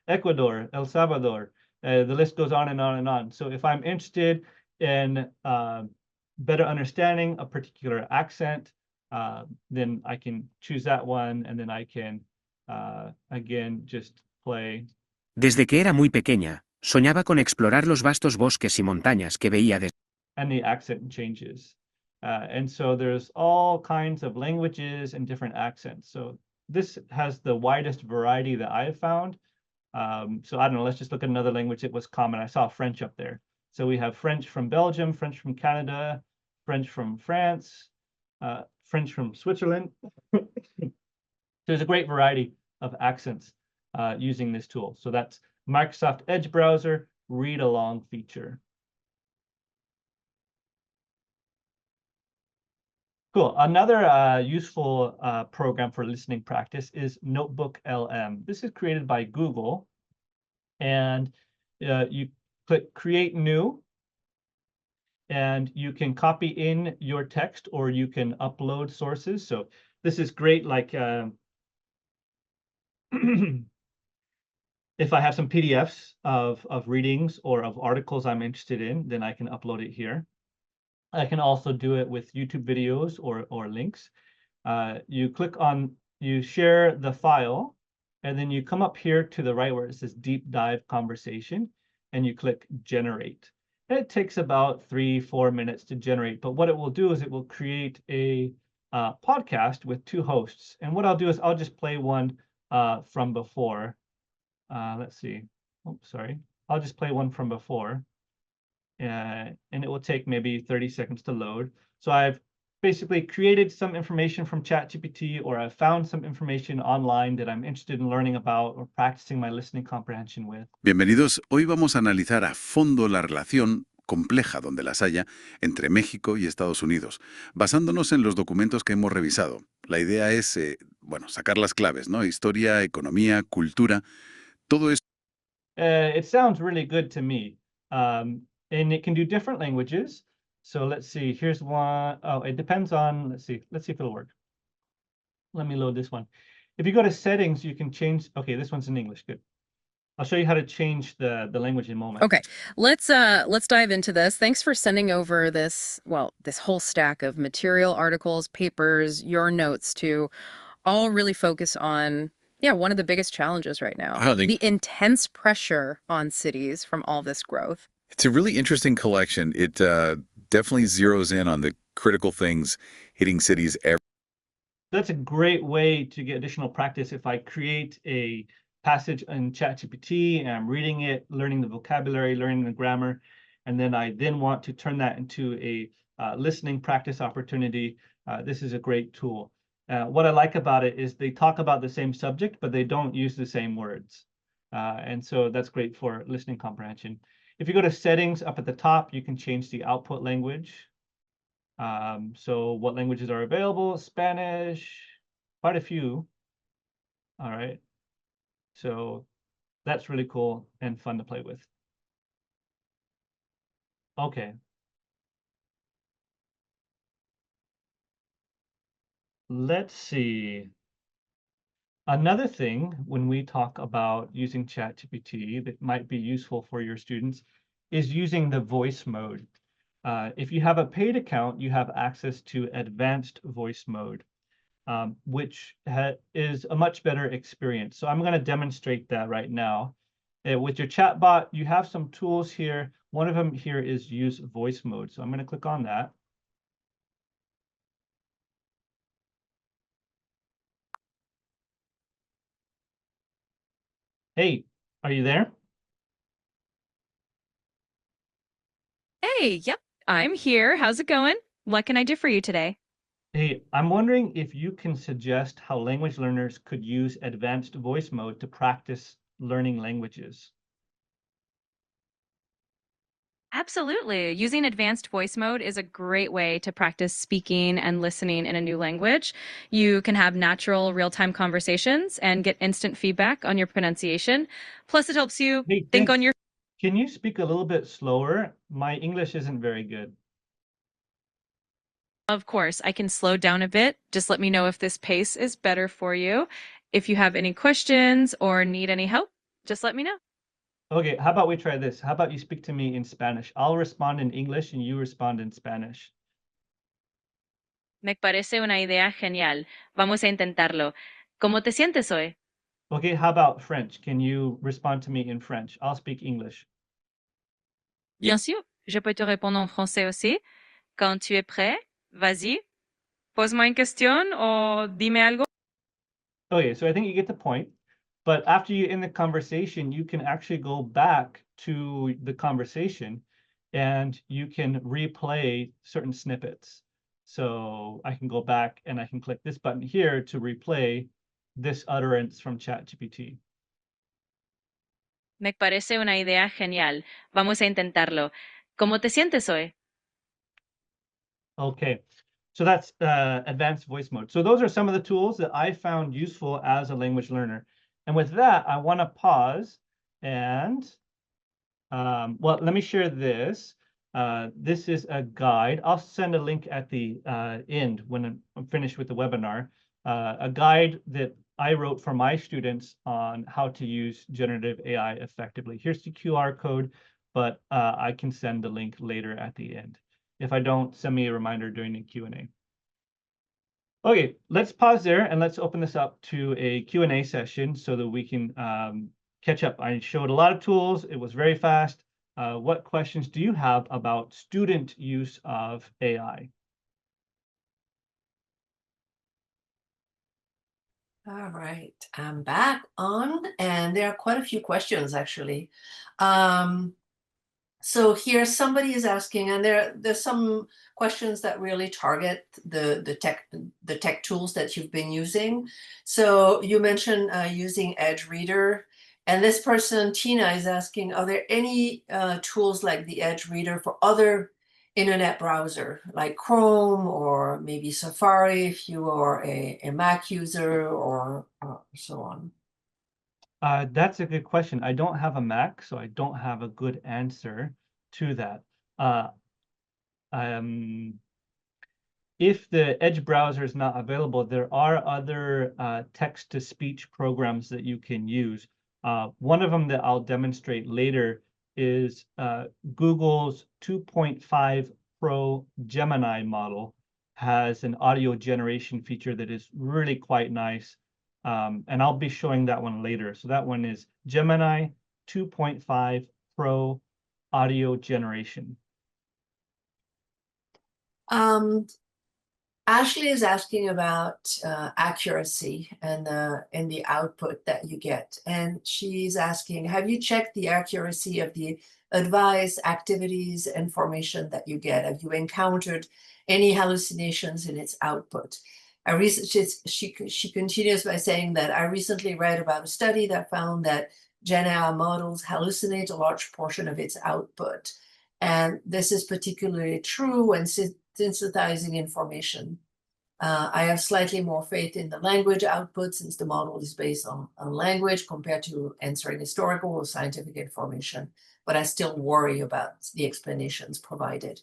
Ecuador, El Salvador. The list goes on and on and on. So if I'm interested in better understanding a particular accent, then I can choose that one, and then I can, again, just play. Desde que era muy pequeña, soñaba con explorar los vastos bosques y montañas que veía desde... And the accent changes. And so there's all kinds of languages and different accents. So this has the widest variety that I've found. So I don't know, let's just look at another language that was common. I saw French up there. So we have French from Belgium, French from Canada, French from France, French from Switzerland. There's a great variety of accents using this tool. So that's Microsoft Edge browser read along feature. Cool. Another useful program for listening practice is NotebookLM. This is created by Google, and you click Create New, and you can copy in your text or you can upload sources. So this is great, like if I have some PDFs of readings or of articles I'm interested in, then I can upload it here. I can also do it with YouTube videos or links. You click on, you share the file, and then you come up here to the right where it says Deep Dive Conversation, and you click Generate. And it takes about 3-4 minutes to generate, but what it will do is it will create a podcast with 2 hosts. And what I'll do is I'll just play one from before. Let's see. Oh, sorry. I'll just play one from before. And it will take maybe 30 seconds to load. So I've basically created some information from ChatGPT, or I've found some information online that I'm interested in learning about or practicing my listening comprehension with. Bienvenidos. Hoy vamos a analizar a fondo la relación compleja, donde las haya, entre México y Estados Unidos, basándonos en los documentos que hemos revisado. La idea es, sacar las claves, ¿no? Historia, economía, cultura, todo eso. It sounds really good to me. And it can do different languages. So let's see, here's one. Oh, it depends on, let's see if it'll work. Let me load this one. If you go to settings, you can change, okay, this one's in English, good. I'll show you how to change the language in a moment. Okay, let's dive into this. Thanks for sending over this whole stack of material, articles, papers, your notes to all really focus on, one of the biggest challenges right now. The intense pressure on cities from all this growth. It's a really interesting collection. It definitely zeroes in on the critical things hitting cities every. That's a great way to get additional practice. If I create a passage in ChatGPT and I'm reading it, learning the vocabulary, learning the grammar, and then I want to turn that into a listening practice opportunity, this is a great tool. What I like about it is they talk about the same subject, but they don't use the same words. And so that's great for listening comprehension. If you go to settings up at the top, you can change the output language. So what languages are available? Spanish, quite a few. All right. So that's really cool and fun to play with. Okay. Let's see. Another thing when we talk about using ChatGPT that might be useful for your students is using the voice mode. If you have a paid account, you have access to advanced voice mode, which is a much better experience. So I'm going to demonstrate that right now. With your chatbot, you have some tools here. One of them here is use voice mode. So I'm going to click on that. Hey, are you there? Hey, yep, I'm here. How's it going? What can I do for you today? Hey, I'm wondering if you can suggest how language learners could use advanced voice mode to practice learning languages. Absolutely. Using advanced voice mode is a great way to practice speaking and listening in a new language. You can have natural, real-time conversations and get instant feedback on your pronunciation. Plus, it helps you Hey, think on your. can you speak a little bit slower? My English isn't very good. Of course, I can slow down a bit. Just let me know if this pace is better for you. If you have any questions or need any help, just let me know. Okay, how about we try this? How about you speak to me in Spanish? I'll respond in English and you respond in Spanish. Me parece una idea genial. Vamos a intentarlo. ¿Cómo te sientes hoy? Okay, how about French? Can you respond to me in French? I'll speak English. Bien sûr, je peux te répondre en français aussi. Quand tu es prêt, vas-y. Pose-moi une question o dime algo. Okay, so I think you get the point. But after you end the conversation, you can actually go back to the conversation and you can replay certain snippets. So I can go back and I can click this button here to replay this utterance from ChatGPT. Me parece una idea genial. Vamos a intentarlo. ¿Cómo te sientes hoy? Okay, so that's advanced voice mode. So those are some of the tools that I found useful as a language learner. And with that, I want to pause and, well, let me share this. This is a guide. I'll send a link at the end when I'm finished with the webinar. A guide that I wrote for my students on how to use generative AI effectively. Here's the QR code, but I can send the link later at the end. If I don't, send me a reminder during the Q&A. Okay, let's pause there and let's open this up to a Q&A session so that we can catch up. I showed a lot of tools. It was very fast. What questions do you have about student use of AI? All right, I'm back on, and there are quite a few questions actually. So here somebody is asking, and there's some questions that really target the tech tools that you've been using. So you mentioned using Edge Reader, and this person, Tina, is asking, are there any tools like the Edge Reader for other internet browser, like Chrome or maybe Safari if you are a Mac user or so on? That's a good question. I don't have a Mac, so I don't have a good answer to that. If the Edge browser is not available, there are other text-to-speech programs that you can use. One of them that I'll demonstrate later is Google's 2.5 Pro Gemini model has an audio generation feature that is really quite nice. And I'll be showing that one later. So that one is Gemini 2.5 Pro audio generation. Ashley is asking about accuracy and the output that you get. And she's asking, have you checked the accuracy of the advice, activities, information that you get? Have you encountered any hallucinations in its output? She continues by saying that I recently read about a study that found that Gen AI models hallucinate a large portion of its output. And this is particularly true when synthesizing information. I have slightly more faith in the language output since the model is based on language compared to answering historical or scientific information, but I still worry about the explanations provided.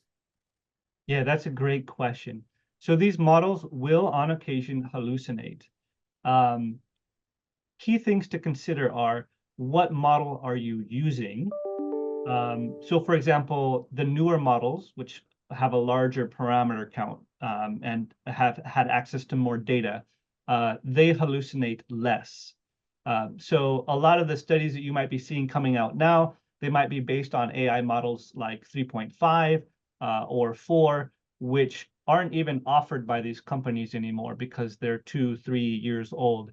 Yeah, that's a great question. So these models will on occasion hallucinate. Key things to consider are, what model are you using? So for example, the newer models, which have a larger parameter count and have had access to more data, they hallucinate less. So a lot of the studies that you might be seeing coming out now, they might be based on AI models like 3.5 or 4, which aren't even offered by these companies anymore because they're 2-3 years old.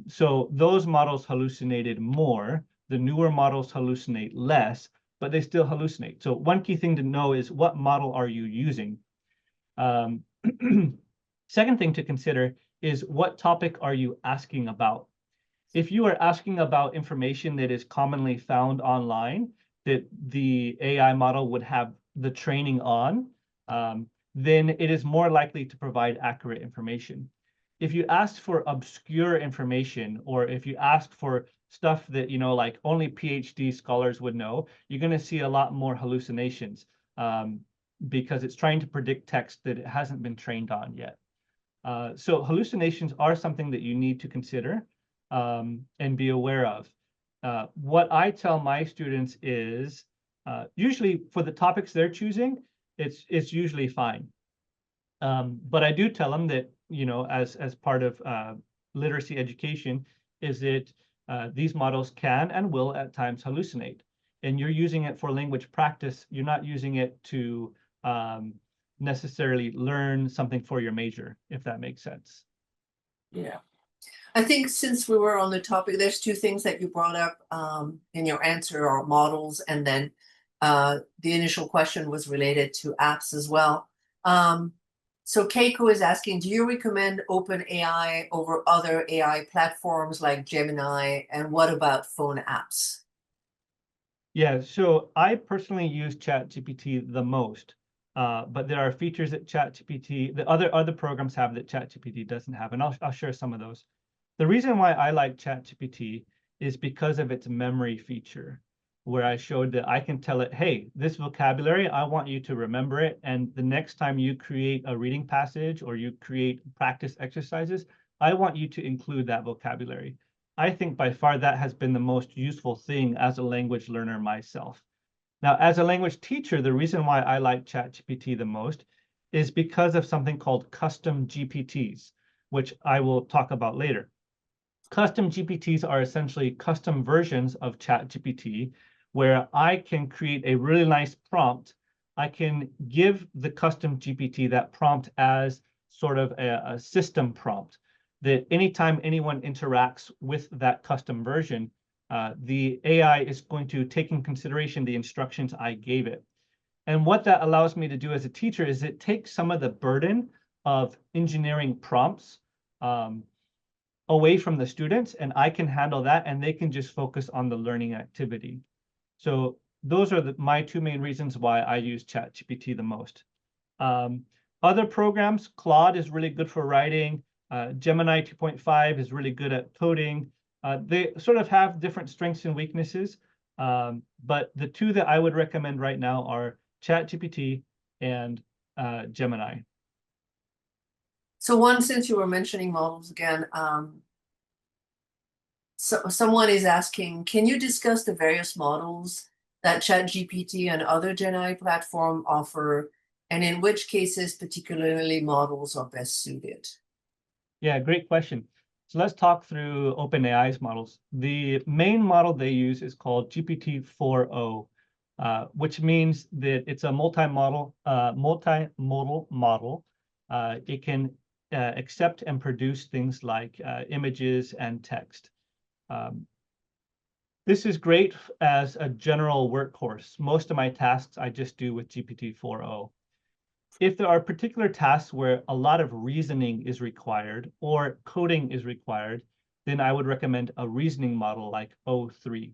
So those models hallucinated more. The newer models hallucinate less, but they still hallucinate. So one key thing to know is, what model are you using? Second thing to consider is, what topic are you asking about? If you are asking about information that is commonly found online, that the AI model would have the training on, then it is more likely to provide accurate information. If you ask for obscure information, or if you ask for stuff that, like only PhD scholars would know, you're going to see a lot more hallucinations because it's trying to predict text that it hasn't been trained on yet. So hallucinations are something that you need to consider and be aware of. What I tell my students is, usually for the topics they're choosing, it's usually fine. But I do tell them that, as part of literacy education, is that these models can and will at times hallucinate. And you're using it for language practice. You're not using it to necessarily learn something for your major, if that makes sense. Yeah. I think since we were on the topic, there's two things that you brought up in your answer, are models, and then the initial question was related to apps as well. So Keiko is asking, do you recommend OpenAI over other AI platforms like Gemini? And what about phone apps? Yeah, so I personally use ChatGPT the most, but there are features that ChatGPT, the other programs have that ChatGPT doesn't have, and I'll share some of those. The reason why I like ChatGPT is because of its memory feature, where I showed that I can tell it, hey, this vocabulary, I want you to remember it. And the next time you create a reading passage or you create practice exercises, I want you to include that vocabulary. I think by far that has been the most useful thing as a language learner myself. Now, as a language teacher, the reason why I like ChatGPT the most is because of something called custom GPTs, which I will talk about later. Custom GPTs are essentially custom versions of ChatGPT, where I can create a really nice prompt. I can give the custom GPT that prompt as sort of a system prompt, that anytime anyone interacts with that custom version, the AI is going to take in consideration the instructions I gave it. And what that allows me to do as a teacher is it takes some of the burden of engineering prompts away from the students, and I can handle that, and they can just focus on the learning activity. So those are my two main reasons why I use ChatGPT the most. Other programs, Claude is really good for writing. Gemini 2.5 is really good at coding. They sort of have different strengths and weaknesses, but the two that I would recommend right now are ChatGPT and Gemini. So since you were mentioning models again, so someone is asking, can you discuss the various models that ChatGPT and other Gen AI platform offer, and in which cases particularly models are best suited? Yeah, great question. So let's talk through OpenAI's models. The main model they use is called GPT-4o, which means that it's a multimodal model. It can accept and produce things like images and text. This is great as a general workhorse. Most of my tasks I just do with GPT-4o. If there are particular tasks where a lot of reasoning is required or coding is required, then I would recommend a reasoning model like O3.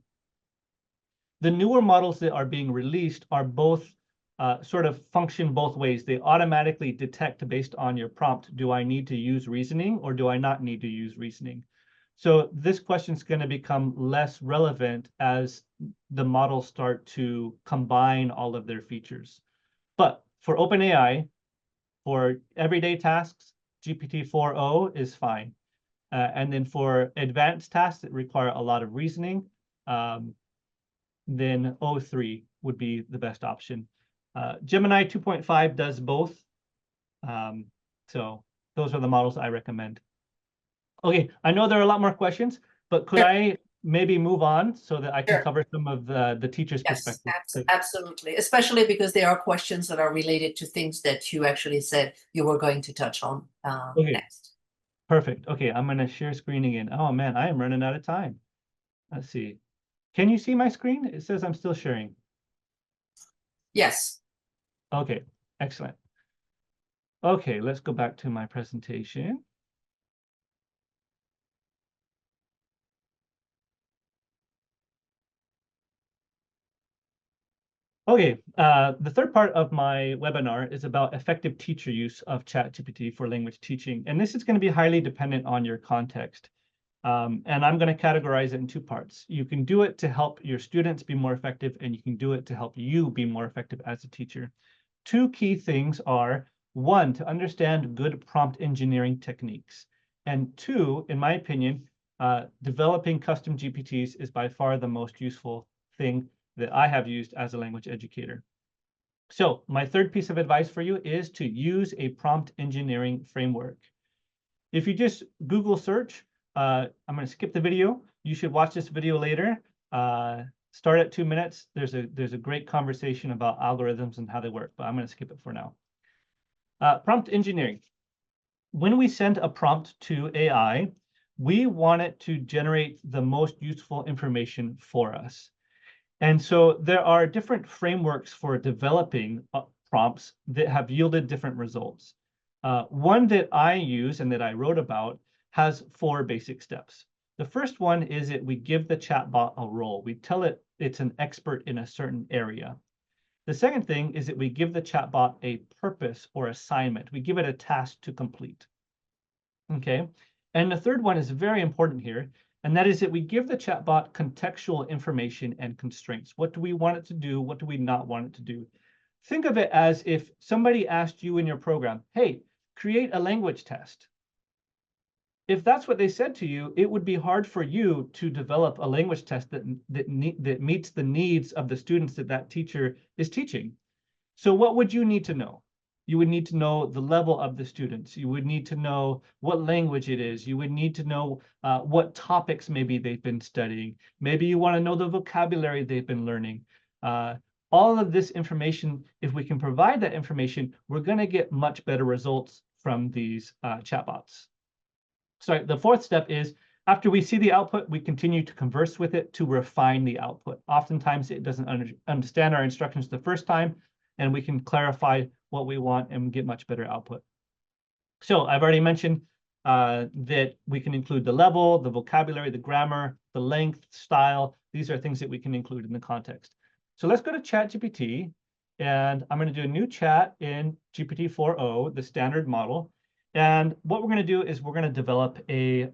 The newer models that are being released are both sort of function both ways. They automatically detect based on your prompt, do I need to use reasoning or do I not need to use reasoning? So this question is going to become less relevant as the models start to combine all of their features. But for OpenAI, for everyday tasks, GPT-4o is fine. And then for advanced tasks that require a lot of reasoning, then O3 would be the best option. Gemini 2.5 does both. So those are the models I recommend. Okay, I know there are a lot more questions, but could I maybe move on so that I can cover some of the teacher's perspective? Absolutely, especially because there are questions that are related to things that you actually said you were going to touch on next. Perfect. Okay, I'm going to share screen again. Oh man, I am running out of time. Let's see. Can you see my screen? It says I'm still sharing. Yes. Okay, excellent. Okay, let's go back to my presentation. Okay, the third part of my webinar is about effective teacher use of ChatGPT for language teaching. And this is going to be highly dependent on your context. And I'm going to categorize it in two parts. You can do it to help your students be more effective, and you can do it to help you be more effective as a teacher. Two key things are, one, to understand good prompt engineering techniques. And two, in my opinion, developing custom GPTs is by far the most useful thing that I have used as a language educator. So my third piece of advice for you is to use a prompt engineering framework. If you just Google search, I'm going to skip the video. You should watch this video later. Start at 2 minutes. There's a great conversation about algorithms and how they work, but I'm going to skip it for now. Prompt engineering. When we send a prompt to AI, we want it to generate the most useful information for us. And so there are different frameworks for developing prompts that have yielded different results. One that I use and that I wrote about has 4 basic steps. The first one is that we give the chatbot a role. We tell it it's an expert in a certain area. The second thing is that we give the chatbot a purpose or assignment. We give it a task to complete. Okay. And the third one is very important here, and that is that we give the chatbot contextual information and constraints. What do we want it to do? What do we not want it to do? Think of it as if somebody asked you in your program, hey, create a language test. If that's what they said to you, it would be hard for you to develop a language test that meets the needs of the students that teacher is teaching. So what would you need to know? You would need to know the level of the students. You would need to know what language it is. You would need to know what topics maybe they've been studying. Maybe you want to know the vocabulary they've been learning. All of this information, if we can provide that information, we're going to get much better results from these chatbots. So the fourth step is, after we see the output, we continue to converse with it to refine the output. Oftentimes, it doesn't understand our instructions the first time, and we can clarify what we want and get much better output. So I've already mentioned that we can include the level, the vocabulary, the grammar, the length, style. These are things that we can include in the context. So let's go to ChatGPT, and I'm going to do a new chat in GPT-4o, the standard model. And what we're going to do is we're going to develop a,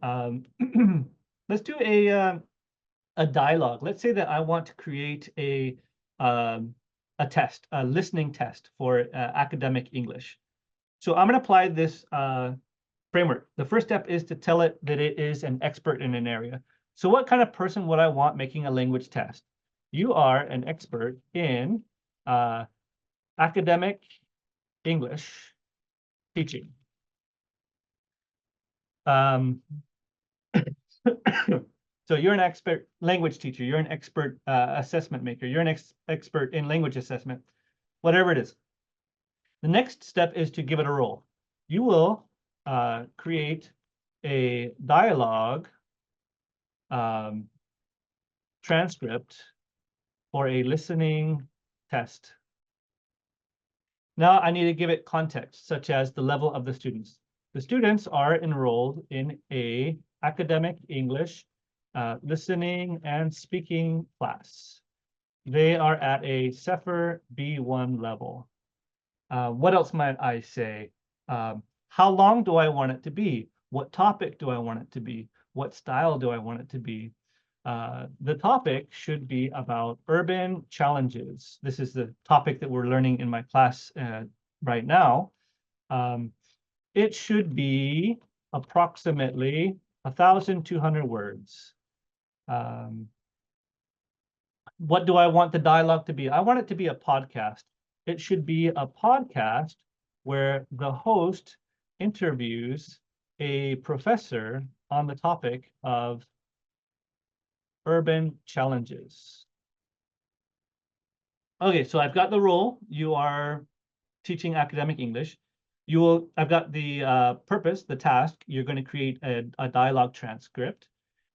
let's do a dialogue. Let's say that I want to create a test, a listening test for academic English. So I'm going to apply this framework. The first step is to tell it that it is an expert in an area. So what kind of person would I want making a language test? You are an expert in academic English teaching. So you're an expert language teacher, you're an expert assessment maker, you're an expert in language assessment, whatever it is. The next step is to give it a role. You will create a dialogue transcript for a listening test. Now I need to give it context, such as the level of the students. The students are enrolled in a academic English listening and speaking class. They are at a Cepher B1 level. What else might I say? How long do I want it to be? What topic do I want it to be? What style do I want it to be? The topic should be about urban challenges. This is the topic that we're learning in my class right now. It should be approximately 1,200 words. What do I want the dialogue to be? I want it to be a podcast. It should be a podcast where the host interviews a professor on the topic of urban challenges. Okay, so I've got the role. You are teaching academic English. I've got the purpose, the task. You're going to create a dialogue transcript,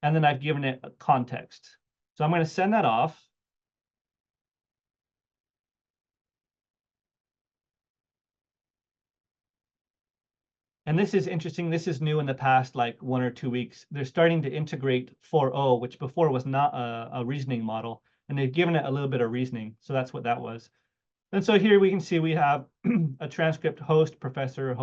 and then I've given it a context. So I'm going to send that off. And this is interesting. This is new in the past, like 1 or 2 weeks. They're starting to integrate 4.0, which before was not a reasoning model, and they've given it a little bit of reasoning. So that's what that was. And so here we can see we have a transcript, host, professor,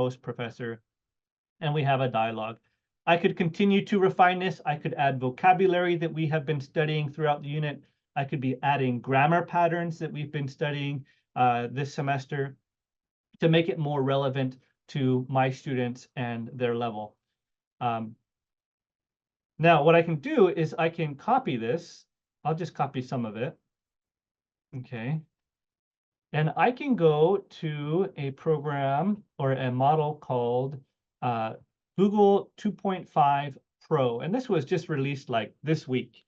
and we have a dialogue. I could continue to refine this. I could add vocabulary that we have been studying throughout the unit. I could be adding grammar patterns that we've been studying this semester to make it more relevant to my students and their level. Now, what I can do is I can copy this. I'll just copy some of it. Okay. And I can go to a program or a model called Google 2.5 Pro. And this was just released like this week.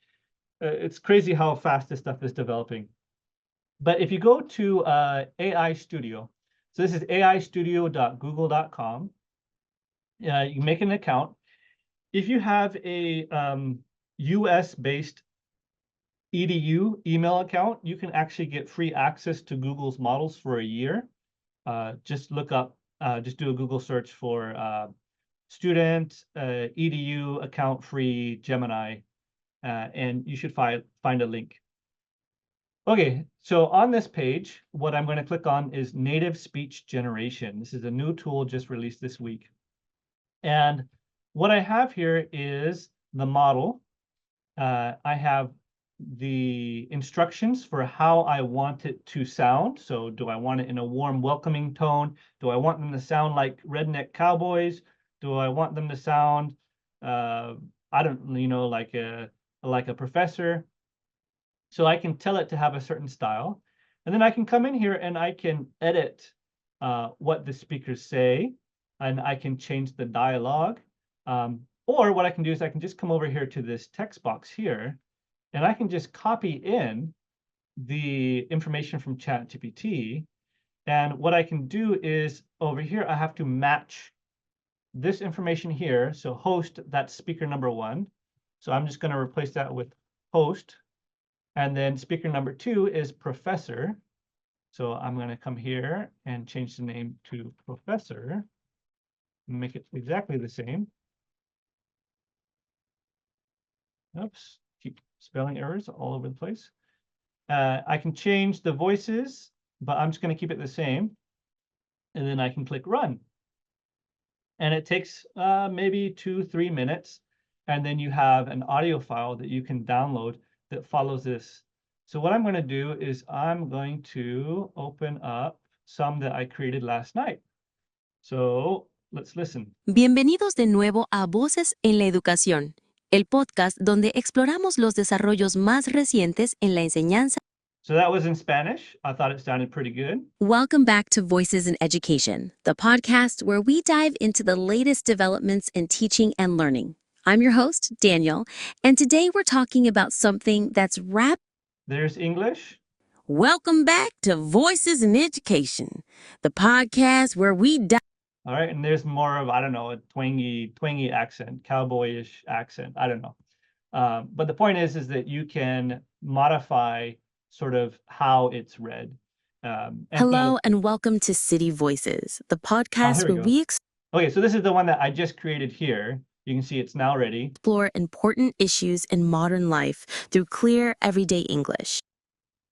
It's crazy how fast this stuff is developing. But if you go to AI Studio, so this is aistudio.google.com. You make an account. If you have a US-based EDU email account, you can actually get free access to Google's models for a year. Just look up, just do a Google search for student EDU account free Gemini, and you should find a link. Okay, so on this page, what I'm going to click on is native speech generation. This is a new tool just released this week. And what I have here is the model. I have the instructions for how I want it to sound. So do I want it in a warm, welcoming tone? Do I want them to sound like redneck cowboys? Do I want them to sound, I don't, like a professor? So I can tell it to have a certain style. And then I can come in here and I can edit what the speakers say, and I can change the dialogue. Or what I can do is I can just come over here to this text box here, and I can just copy in the information from ChatGPT. And what I can do is over here, I have to match this information here. So host, that's speaker number 1. So I'm just going to replace that with host. And then speaker number 2 is professor. So I'm going to come here and change the name to professor, and make it exactly the same. Oops, keep spelling errors all over the place. I can change the voices, but I'm just going to keep it the same. And then I can click run. And it takes maybe 2-3 minutes. And then you have an audio file that you can download that follows this. So what I'm going to do is I'm going to open up some that I created last night. So let's listen. Bienvenidos de nuevo a Voces en la Educación, el podcast donde exploramos los desarrollos más recientes en la enseñanza. So that was in Spanish. I thought it sounded pretty good. Welcome back to Voices in Education, the podcast where we dive into the latest developments in teaching and learning. I'm your host, Daniel, and today we're talking about something that's There's English. Welcome back to Voices in Education, the podcast where we dive. All right, and there's more of, I don't know, a twangy accent, cowboyish accent. I don't know. But the point is that you can modify sort of how it's read. Hello and welcome to City Voices, the podcast where we Okay, so this is the one that I just created here. You can see it's now ready. Explore important issues in modern life through clear, everyday English.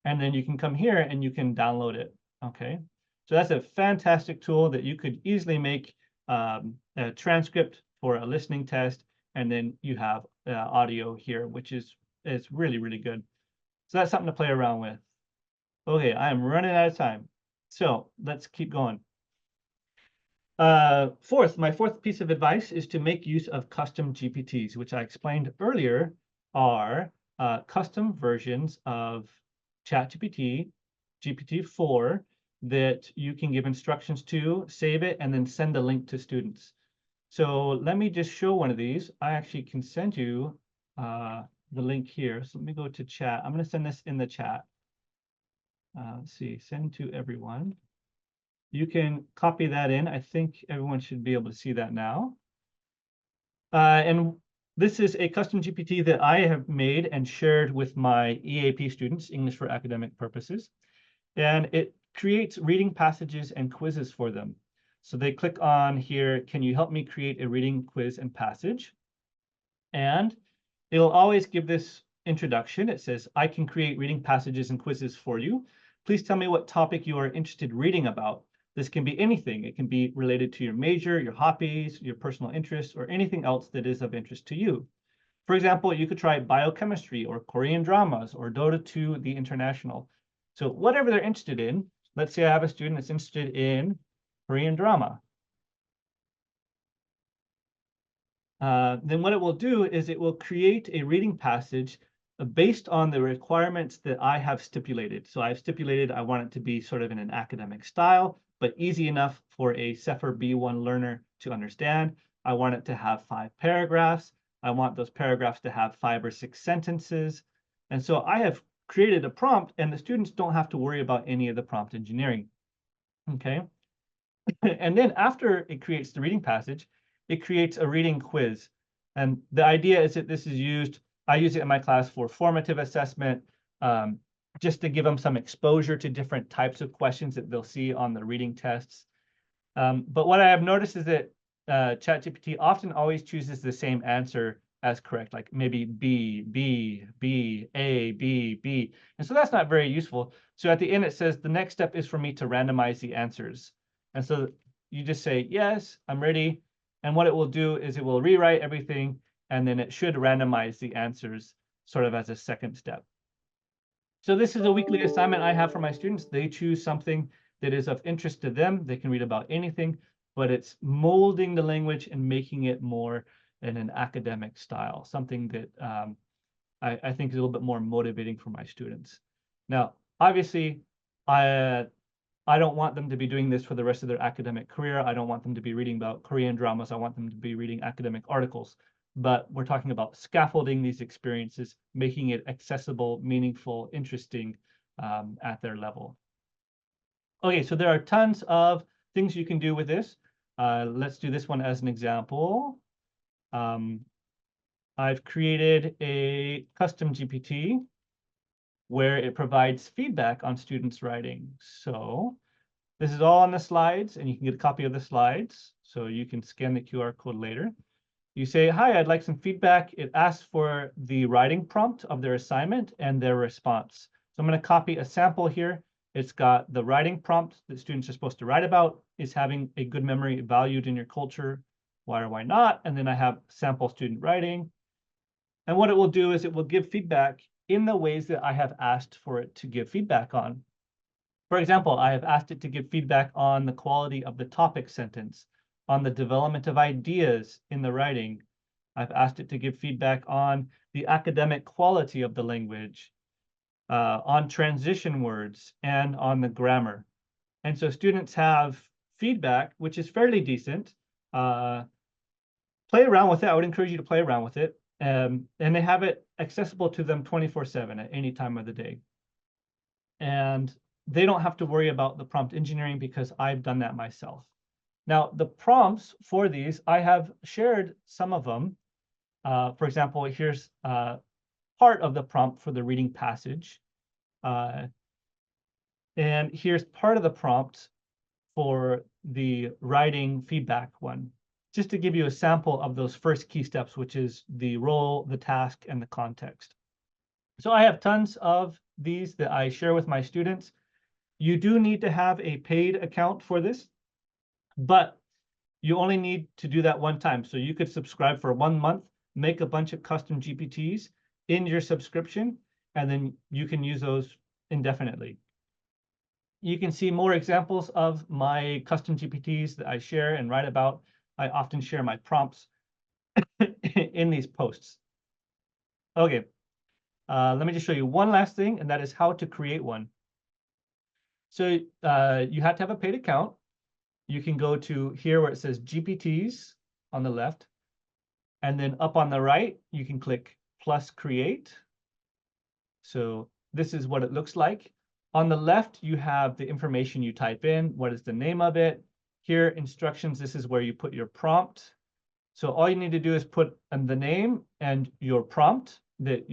and then you can come here and you can download it, okay? So that's a fantastic tool that you could easily make a transcript for a listening test, and then you have audio here, which is really, really good. So that's something to play around with. Okay, I am running out of time. So let's keep going. My fourth piece of advice is to make use of custom GPTs, which I explained earlier are custom versions of ChatGPT, GPT-4, that you can give instructions to, save it, and then send a link to students. So let me just show one of these. I actually can send you the link here. So let me go to chat. I'm going to send this in the chat. Let's see, send to everyone. You can copy that in. I think everyone should be able to see that now. And this is a custom GPT that I have made and shared with my EAP students, English for Academic Purposes. And it creates reading passages and quizzes for them. So they click on here, can you help me create a reading quiz and passage? And it'll always give this introduction. It says, I can create reading passages and quizzes for you. Please tell me what topic you are interested in reading about. This can be anything. It can be related to your major, your hobbies, your personal interests, or anything else that is of interest to you. For example, you could try biochemistry or Korean dramas or Dota 2, the International. So whatever they're interested in, let's say I have a student that's interested in Korean drama. Then what it will do is it will create a reading passage based on the requirements that I have stipulated. So I've stipulated I want it to be sort of in an academic style, but easy enough for a CEFR B1 learner to understand. I want it to have 5 paragraphs. I want those paragraphs to have 5 or 6 sentences. And so I have created a prompt, and the students don't have to worry about any of the prompt engineering. Okay. And then after it creates the reading passage, it creates a reading quiz. And the idea is that this is used, I use it in my class for formative assessment, just to give them some exposure to different types of questions that they'll see on the reading tests. But what I have noticed is that ChatGPT often always chooses the same answer as correct, like maybe B, B, B, A, B, B. And so that's not very useful. So at the end, it says the next step is for me to randomize the answers. And so you just say, yes, I'm ready. And what it will do is it will rewrite everything, and then it should randomize the answers sort of as a second step. So this is a weekly assignment I have for my students. They choose something that is of interest to them. They can read about anything, but it's molding the language and making it more in an academic style, something that I think is a little bit more motivating for my students. Now, obviously, I don't want them to be doing this for the rest of their academic career. I don't want them to be reading about Korean dramas. I want them to be reading academic articles. But we're talking about scaffolding these experiences, making it accessible, meaningful, interesting at their level. Okay, so there are tons of things you can do with this. Let's do this one as an example. I've created a custom GPT where it provides feedback on students' writing. So this is all on the slides, and you can get a copy of the slides. So you can scan the QR code later. You say, hi, I'd like some feedback. It asks for the writing prompt of their assignment and their response. So I'm going to copy a sample here. It's got the writing prompt that students are supposed to write about. Is having a good memory valued in your culture? Why or why not? And then I have sample student writing. And what it will do is it will give feedback in the ways that I have asked for it to give feedback on. For example, I have asked it to give feedback on the quality of the topic sentence, on the development of ideas in the writing. I've asked it to give feedback on the academic quality of the language, on transition words, and on the grammar. And so students have feedback, which is fairly decent. Play around with it. I would encourage you to play around with it. And they have it accessible to them 24/7 at any time of the day. And they don't have to worry about the prompt engineering because I've done that myself. Now, the prompts for these, I have shared some of them. For example, here's part of the prompt for the reading passage. And here's part of the prompt for the writing feedback one, just to give you a sample of those first key steps, which is the role, the task, and the context. So I have tons of these that I share with my students. You do need to have a paid account for this, but you only need to do that one time. So you could subscribe for 1 month, make a bunch of custom GPTs in your subscription, and then you can use those indefinitely. You can see more examples of my custom GPTs that I share and write about. I often share my prompts in these posts. Okay, let me just show you one last thing, and that is how to create one. So you have to have a paid account. You can go to here where it says GPTs on the left, and then up on the right, you can click plus create. So this is what it looks like. On the left, you have the information you type in. What is the name of it? Here, instructions, this is where you put your prompt. So all you need to do is put the name and your prompt, the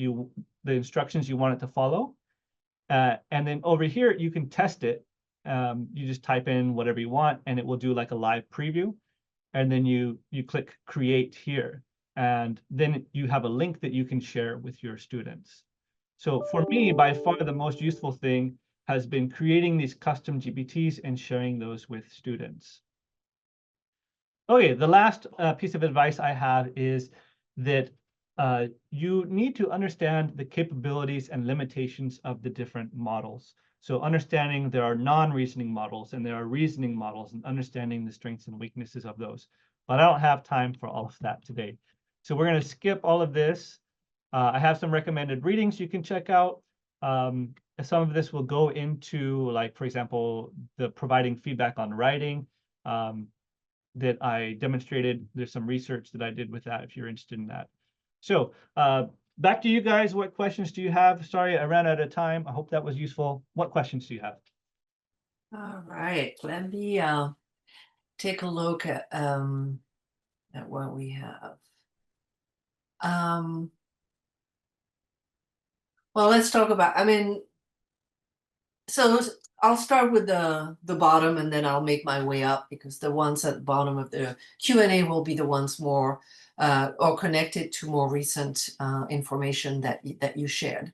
instructions you want it to follow. And then over here, you can test it. You just type in whatever you want, and it will do like a live preview. And then you click create here. And then you have a link that you can share with your students. So for me, by far the most useful thing has been creating these custom GPTs and sharing those with students. Okay, the last piece of advice I have is that you need to understand the capabilities and limitations of the different models. So understanding there are non-reasoning models and there are reasoning models, and understanding the strengths and weaknesses of those. But I don't have time for all of that today. So we're going to skip all of this. I have some recommended readings you can check out. Some of this will go into, like, for example, the providing feedback on writing that I demonstrated. There's some research that I did with that if you're interested in that. So back to you guys. What questions do you have? Sorry, I ran out of time. I hope that was useful. What questions do you have? All right, let me take a look at what we have. Well, let's talk about, so I'll start with the bottom, and then I'll make my way up, because the ones at the bottom of the Q&A will be the ones more or connected to more recent information that you shared.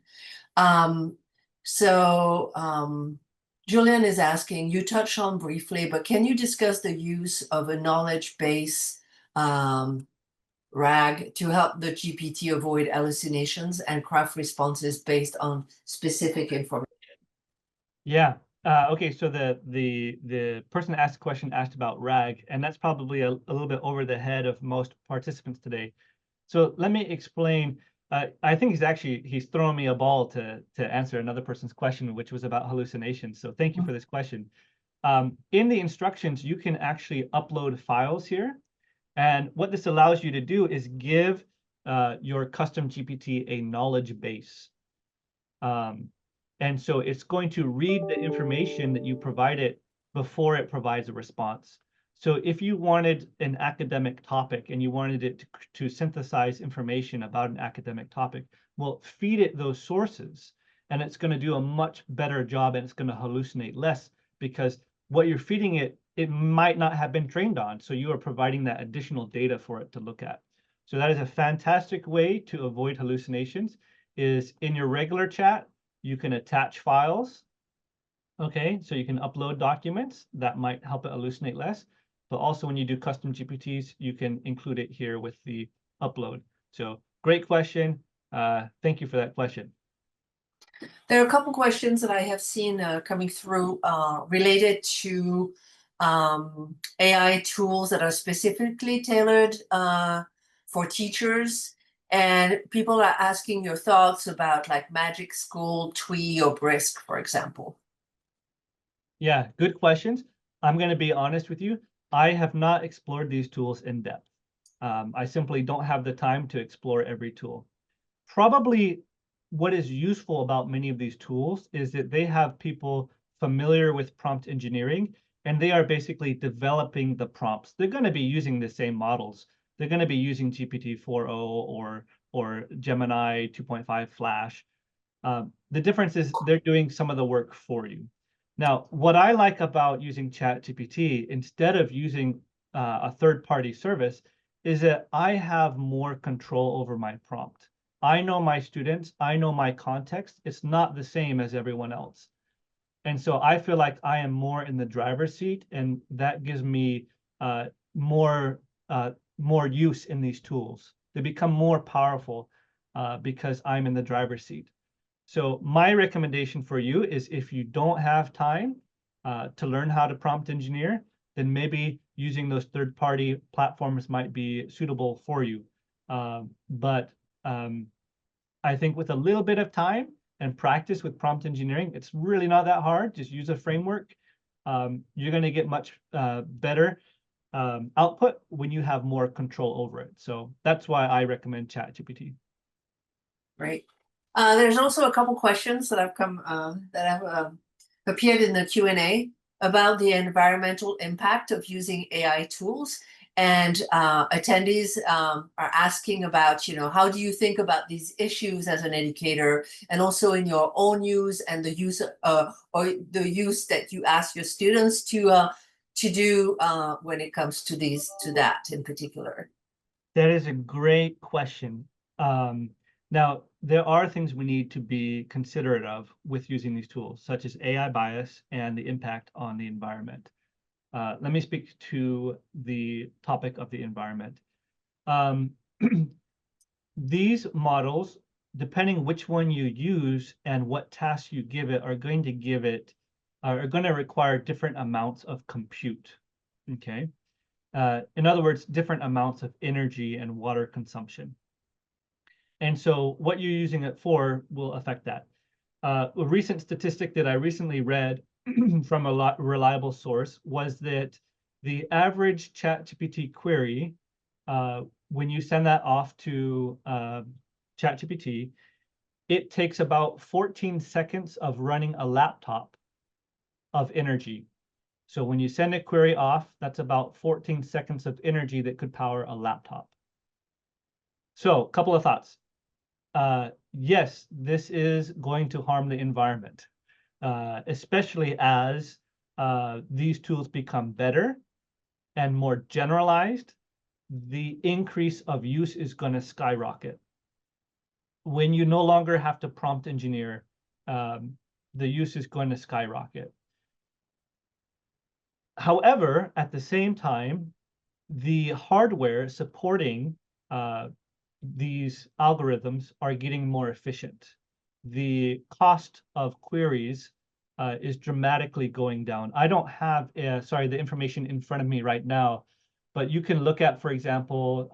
Julian is asking, you touched on briefly, but can you discuss the use of a knowledge base RAG to help the GPT avoid hallucinations and craft responses based on specific information? Yeah. Okay. So the person that asked the question asked about RAG, and that's probably a little bit over the head of most participants today. So let me explain. I think he's throwing me a ball to answer another person's question, which was about hallucinations. So thank you for this question. In the instructions, you can actually upload files here. And what this allows you to do is give your custom GPT a knowledge base. And so it's going to read the information that you provide it before it provides a response. So if you wanted an academic topic and you wanted it to synthesize information about an academic topic, well, feed it those sources, and it's going to do a much better job, and it's going to hallucinate less, because what you're feeding it, it might not have been trained on. So you are providing that additional data for it to look at. So that is a fantastic way to avoid hallucinations, is in your regular chat, you can attach files. Okay, so you can upload documents that might help it hallucinate less. But also when you do custom GPTs, you can include it here with the upload. So great question. Thank you for that question. There are a couple questions that I have seen coming through related to AI tools that are specifically tailored for teachers. And people are asking your thoughts about like Magic School, Twee, or Brisk, for example. Yeah, good questions. I'm going to be honest with you. I have not explored these tools in depth. I simply don't have the time to explore every tool. Probably what is useful about many of these tools is that they have people familiar with prompt engineering, and they are basically developing the prompts. They're going to be using the same models. They're going to be using GPT-4o or Gemini 2.5 Flash. The difference is they're doing some of the work for you. Now, what I like about using ChatGPT instead of using a third-party service is that I have more control over my prompt. I know my students, I know my context. It's not the same as everyone else. And so I feel like I am more in the driver's seat, and that gives me more use in these tools. They become more powerful because I'm in the driver's seat. So my recommendation for you is, if you don't have time to learn how to prompt engineer, then maybe using those third-party platforms might be suitable for you. But I think with a little bit of time and practice with prompt engineering, it's really not that hard. Just use a framework. You're going to get much better output when you have more control over it. So that's why I recommend ChatGPT. Right. There's also a couple questions that have come that have appeared in the Q&A about the environmental impact of using AI tools. And attendees are asking about, how do you think about these issues as an educator, and also in your own use and the use or the use that you ask your students to do when it comes to that in particular? That is a great question. Now, there are things we need to be considerate of with using these tools, such as AI bias and the impact on the environment. Let me speak to the topic of the environment. These models, depending which one you use and what tasks you give it, are going to require different amounts of compute. Okay. In other words, different amounts of energy and water consumption. And so what you're using it for will affect that. A recent statistic that I recently read from a reliable source was that the average ChatGPT query, when you send that off to ChatGPT, it takes about 14 seconds of running a laptop of energy. So when you send a query off, that's about 14 seconds of energy that could power a laptop. So a couple of thoughts. Yes, this is going to harm the environment, especially as these tools become better and more generalized. The increase of use is going to skyrocket. When you no longer have to prompt engineer, the use is going to skyrocket. However, at the same time, the hardware supporting these algorithms are getting more efficient. The cost of queries is dramatically going down. I don't have, the information in front of me right now, but you can look at, for example,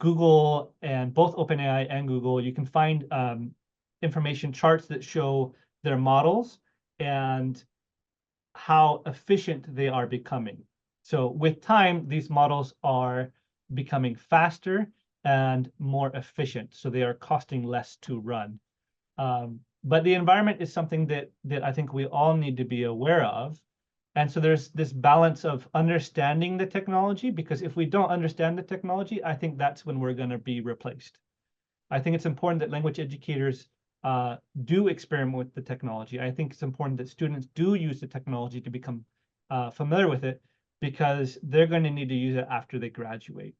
Google, and both OpenAI and Google, you can find information charts that show their models and how efficient they are becoming. So with time, these models are becoming faster and more efficient, so they are costing less to run. But the environment is something that I think we all need to be aware of. And so there's this balance of understanding the technology, because if we don't understand the technology, I think that's when we're going to be replaced. I think it's important that language educators do experiment with the technology. I think it's important that students do use the technology to become familiar with it, because they're going to need to use it after they graduate.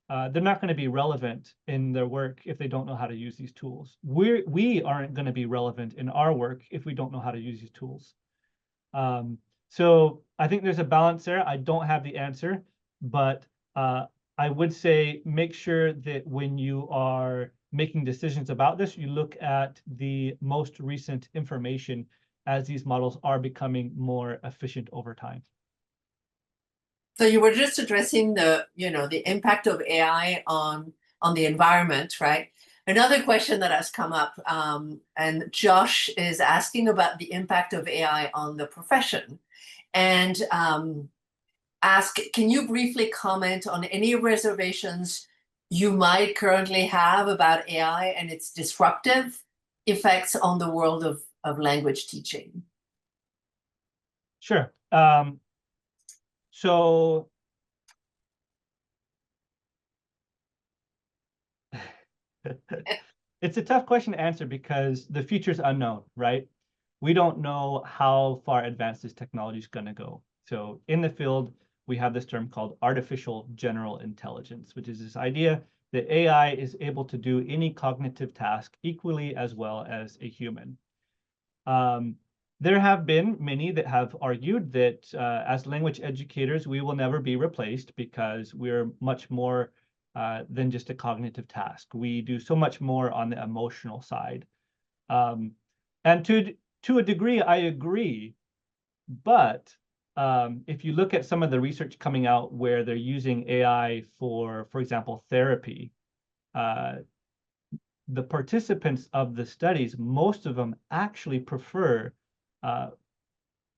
They're not going to be relevant in their work if they don't know how to use these tools. We aren't going to be relevant in our work if we don't know how to use these tools. So I think there's a balance there. I don't have the answer, but I would say make sure that when you are making decisions about this, you look at the most recent information as these models are becoming more efficient over time. So you were just addressing the impact of AI on the environment, right? Another question that has come up, and Josh is asking about the impact of AI on the profession, and can you briefly comment on any reservations you might currently have about AI and its disruptive effects on the world of language teaching? Sure. So it's a tough question to answer because the future's unknown, right? We don't know how far advanced this technology is going to go. So in the field, we have this term called artificial general intelligence, which is this idea the AI is able to do any cognitive task equally as well as a human. There have been many that have argued that as language educators, we will never be replaced because we're much more than just a cognitive task. We do so much more on the emotional side. And to a degree, I agree. But if you look at some of the research coming out where they're using AI for example, therapy, the participants of the studies, most of them actually prefer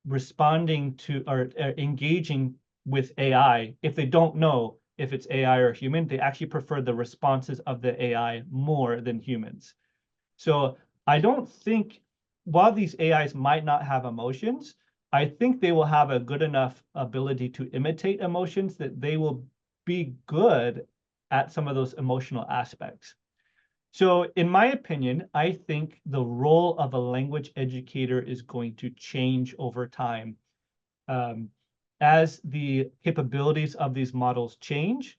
responding to or engaging with AI. If they don't know if it's AI or human, they actually prefer the responses of the AI more than humans. So I don't think, while these AIs might not have emotions, I think they will have a good enough ability to imitate emotions that they will be good at some of those emotional aspects. So in my opinion, I think the role of a language educator is going to change over time. As the capabilities of these models change,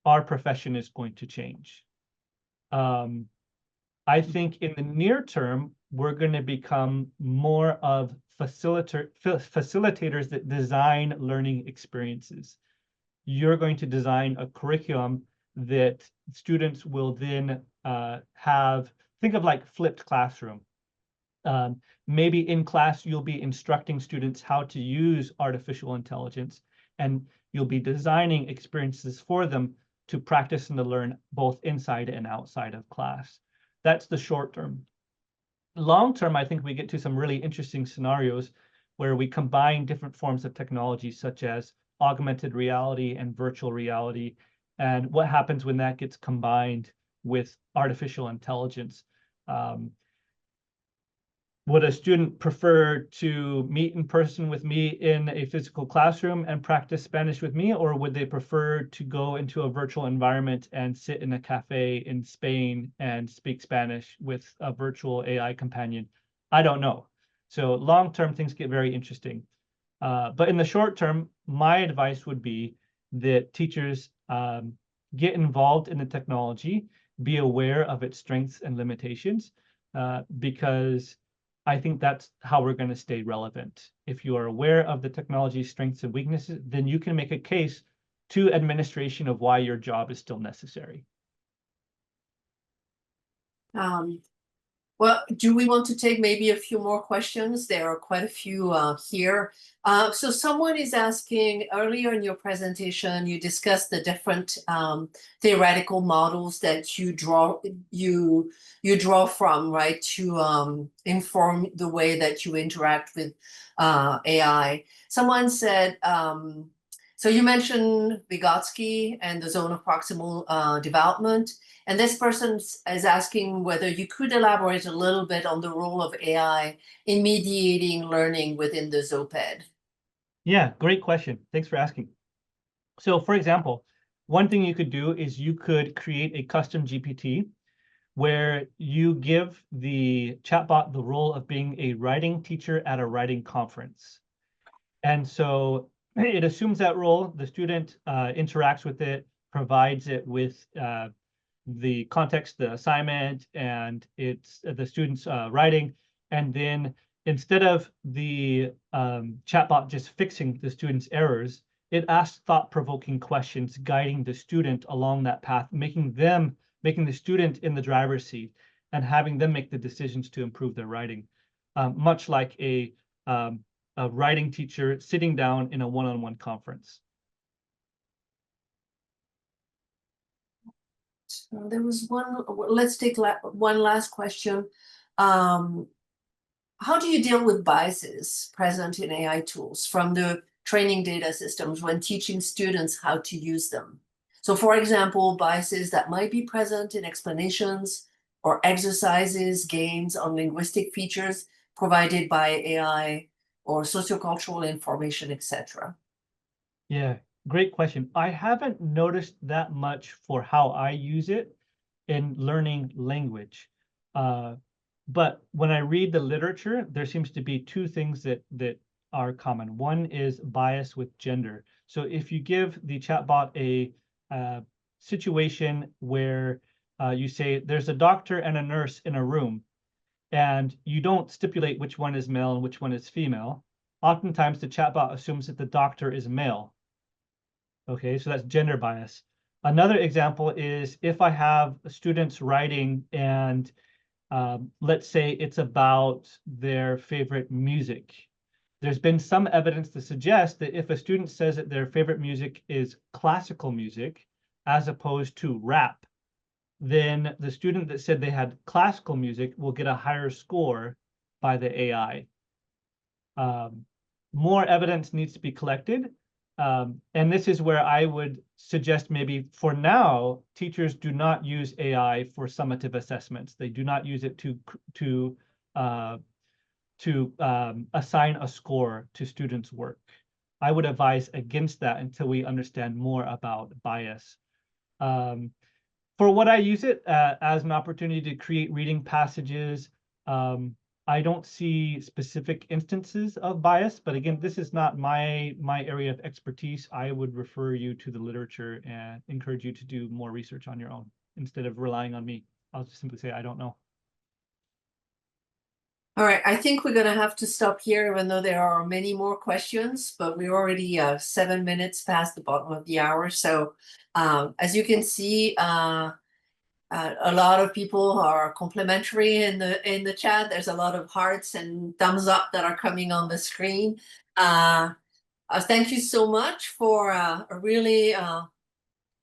our profession is going to change. I think in the near term, we're going to become more of facilitators that design learning experiences. You're going to design a curriculum that students will then have, think of like flipped classroom. Maybe in class, you'll be instructing students how to use artificial intelligence, and you'll be designing experiences for them to practice and to learn both inside and outside of class. That's the short term. Long term, I think we get to some really interesting scenarios where we combine different forms of technology, such as augmented reality and virtual reality, and what happens when that gets combined with artificial intelligence. Would a student prefer to meet in person with me in a physical classroom and practice Spanish with me, or would they prefer to go into a virtual environment and sit in a cafe in Spain and speak Spanish with a virtual AI companion? I don't know. So long-term, things get very interesting. But in the short term, my advice would be that teachers get involved in the technology, be aware of its strengths and limitations, because I think that's how we're going to stay relevant. If you are aware of the technology's strengths and weaknesses, then you can make a case to administration of why your job is still necessary. Well, do we want to take maybe a few more questions? There are quite a few here. So someone is asking, earlier in your presentation, you discussed the different theoretical models that you draw from, right, to inform the way that you interact with AI. Someone said, so you mentioned Vygotsky and the zone of proximal development. And this person is asking whether you could elaborate a little bit on the role of AI in mediating learning within the ZOPED. Yeah, great question. Thanks for asking. So for example, one thing you could do is you could create a custom GPT where you give the chatbot the role of being a writing teacher at a writing conference. And so it assumes that role, the student interacts with it, provides it with the context, the assignment, and it's the student's writing. And then instead of the chatbot just fixing the student's errors, it asks thought-provoking questions, guiding the student along that path, making the student in the driver's seat and having them make the decisions to improve their writing, much like a writing teacher sitting down in a one-on-one conference. There was one, let's take one last question. How do you deal with biases present in AI tools from the training data systems when teaching students how to use them? So for example, biases that might be present in explanations or exercises, gains on linguistic features provided by AI or sociocultural information, etc. Yeah, great question. I haven't noticed that much for how I use it in learning language. But when I read the literature, there seems to be two things that are common. One is bias with gender. So if you give the chatbot situation where you say there's a doctor and a nurse in a room, and you don't stipulate which one is male and which one is female, oftentimes the chatbot assumes that the doctor is male. Okay, so that's gender bias. Another example is if I have students writing and let's say it's about their favorite music. There's been some evidence to suggest that if a student says that their favorite music is classical music as opposed to rap, then the student that said they had classical music will get a higher score by the AI. More evidence needs to be collected. And this is where I would suggest maybe for now, teachers do not use AI for summative assessments. They do not use it to assign a score to students' work. I would advise against that until we understand more about bias. For what I use it as an opportunity to create reading passages, I don't see specific instances of bias, but again, this is not my area of expertise. I would refer you to the literature and encourage you to do more research on your own instead of relying on me. I'll just simply say, I don't know. All right, I think we're going to have to stop here, even though there are many more questions, but we're already 7 minutes past the bottom of the hour. So as you can see, a lot of people are complimentary in the chat. There's a lot of hearts and thumbs up that are coming on the screen. Thank you so much for a really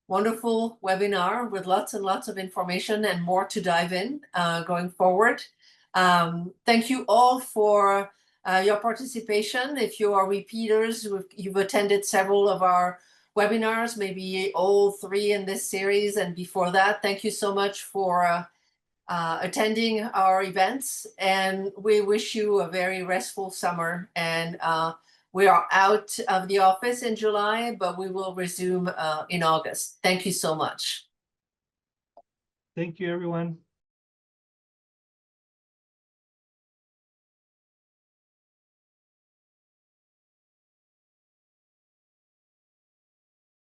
wonderful webinar with lots and lots of information and more to dive in going forward. Thank you all for your participation. If you are repeaters, you've attended several of our webinars, maybe all 3 in this series and before that. Thank you so much for attending our events, and we wish you a very restful summer. And we are out of the office in July, but we will resume in August. Thank you so much. Thank you, everyone.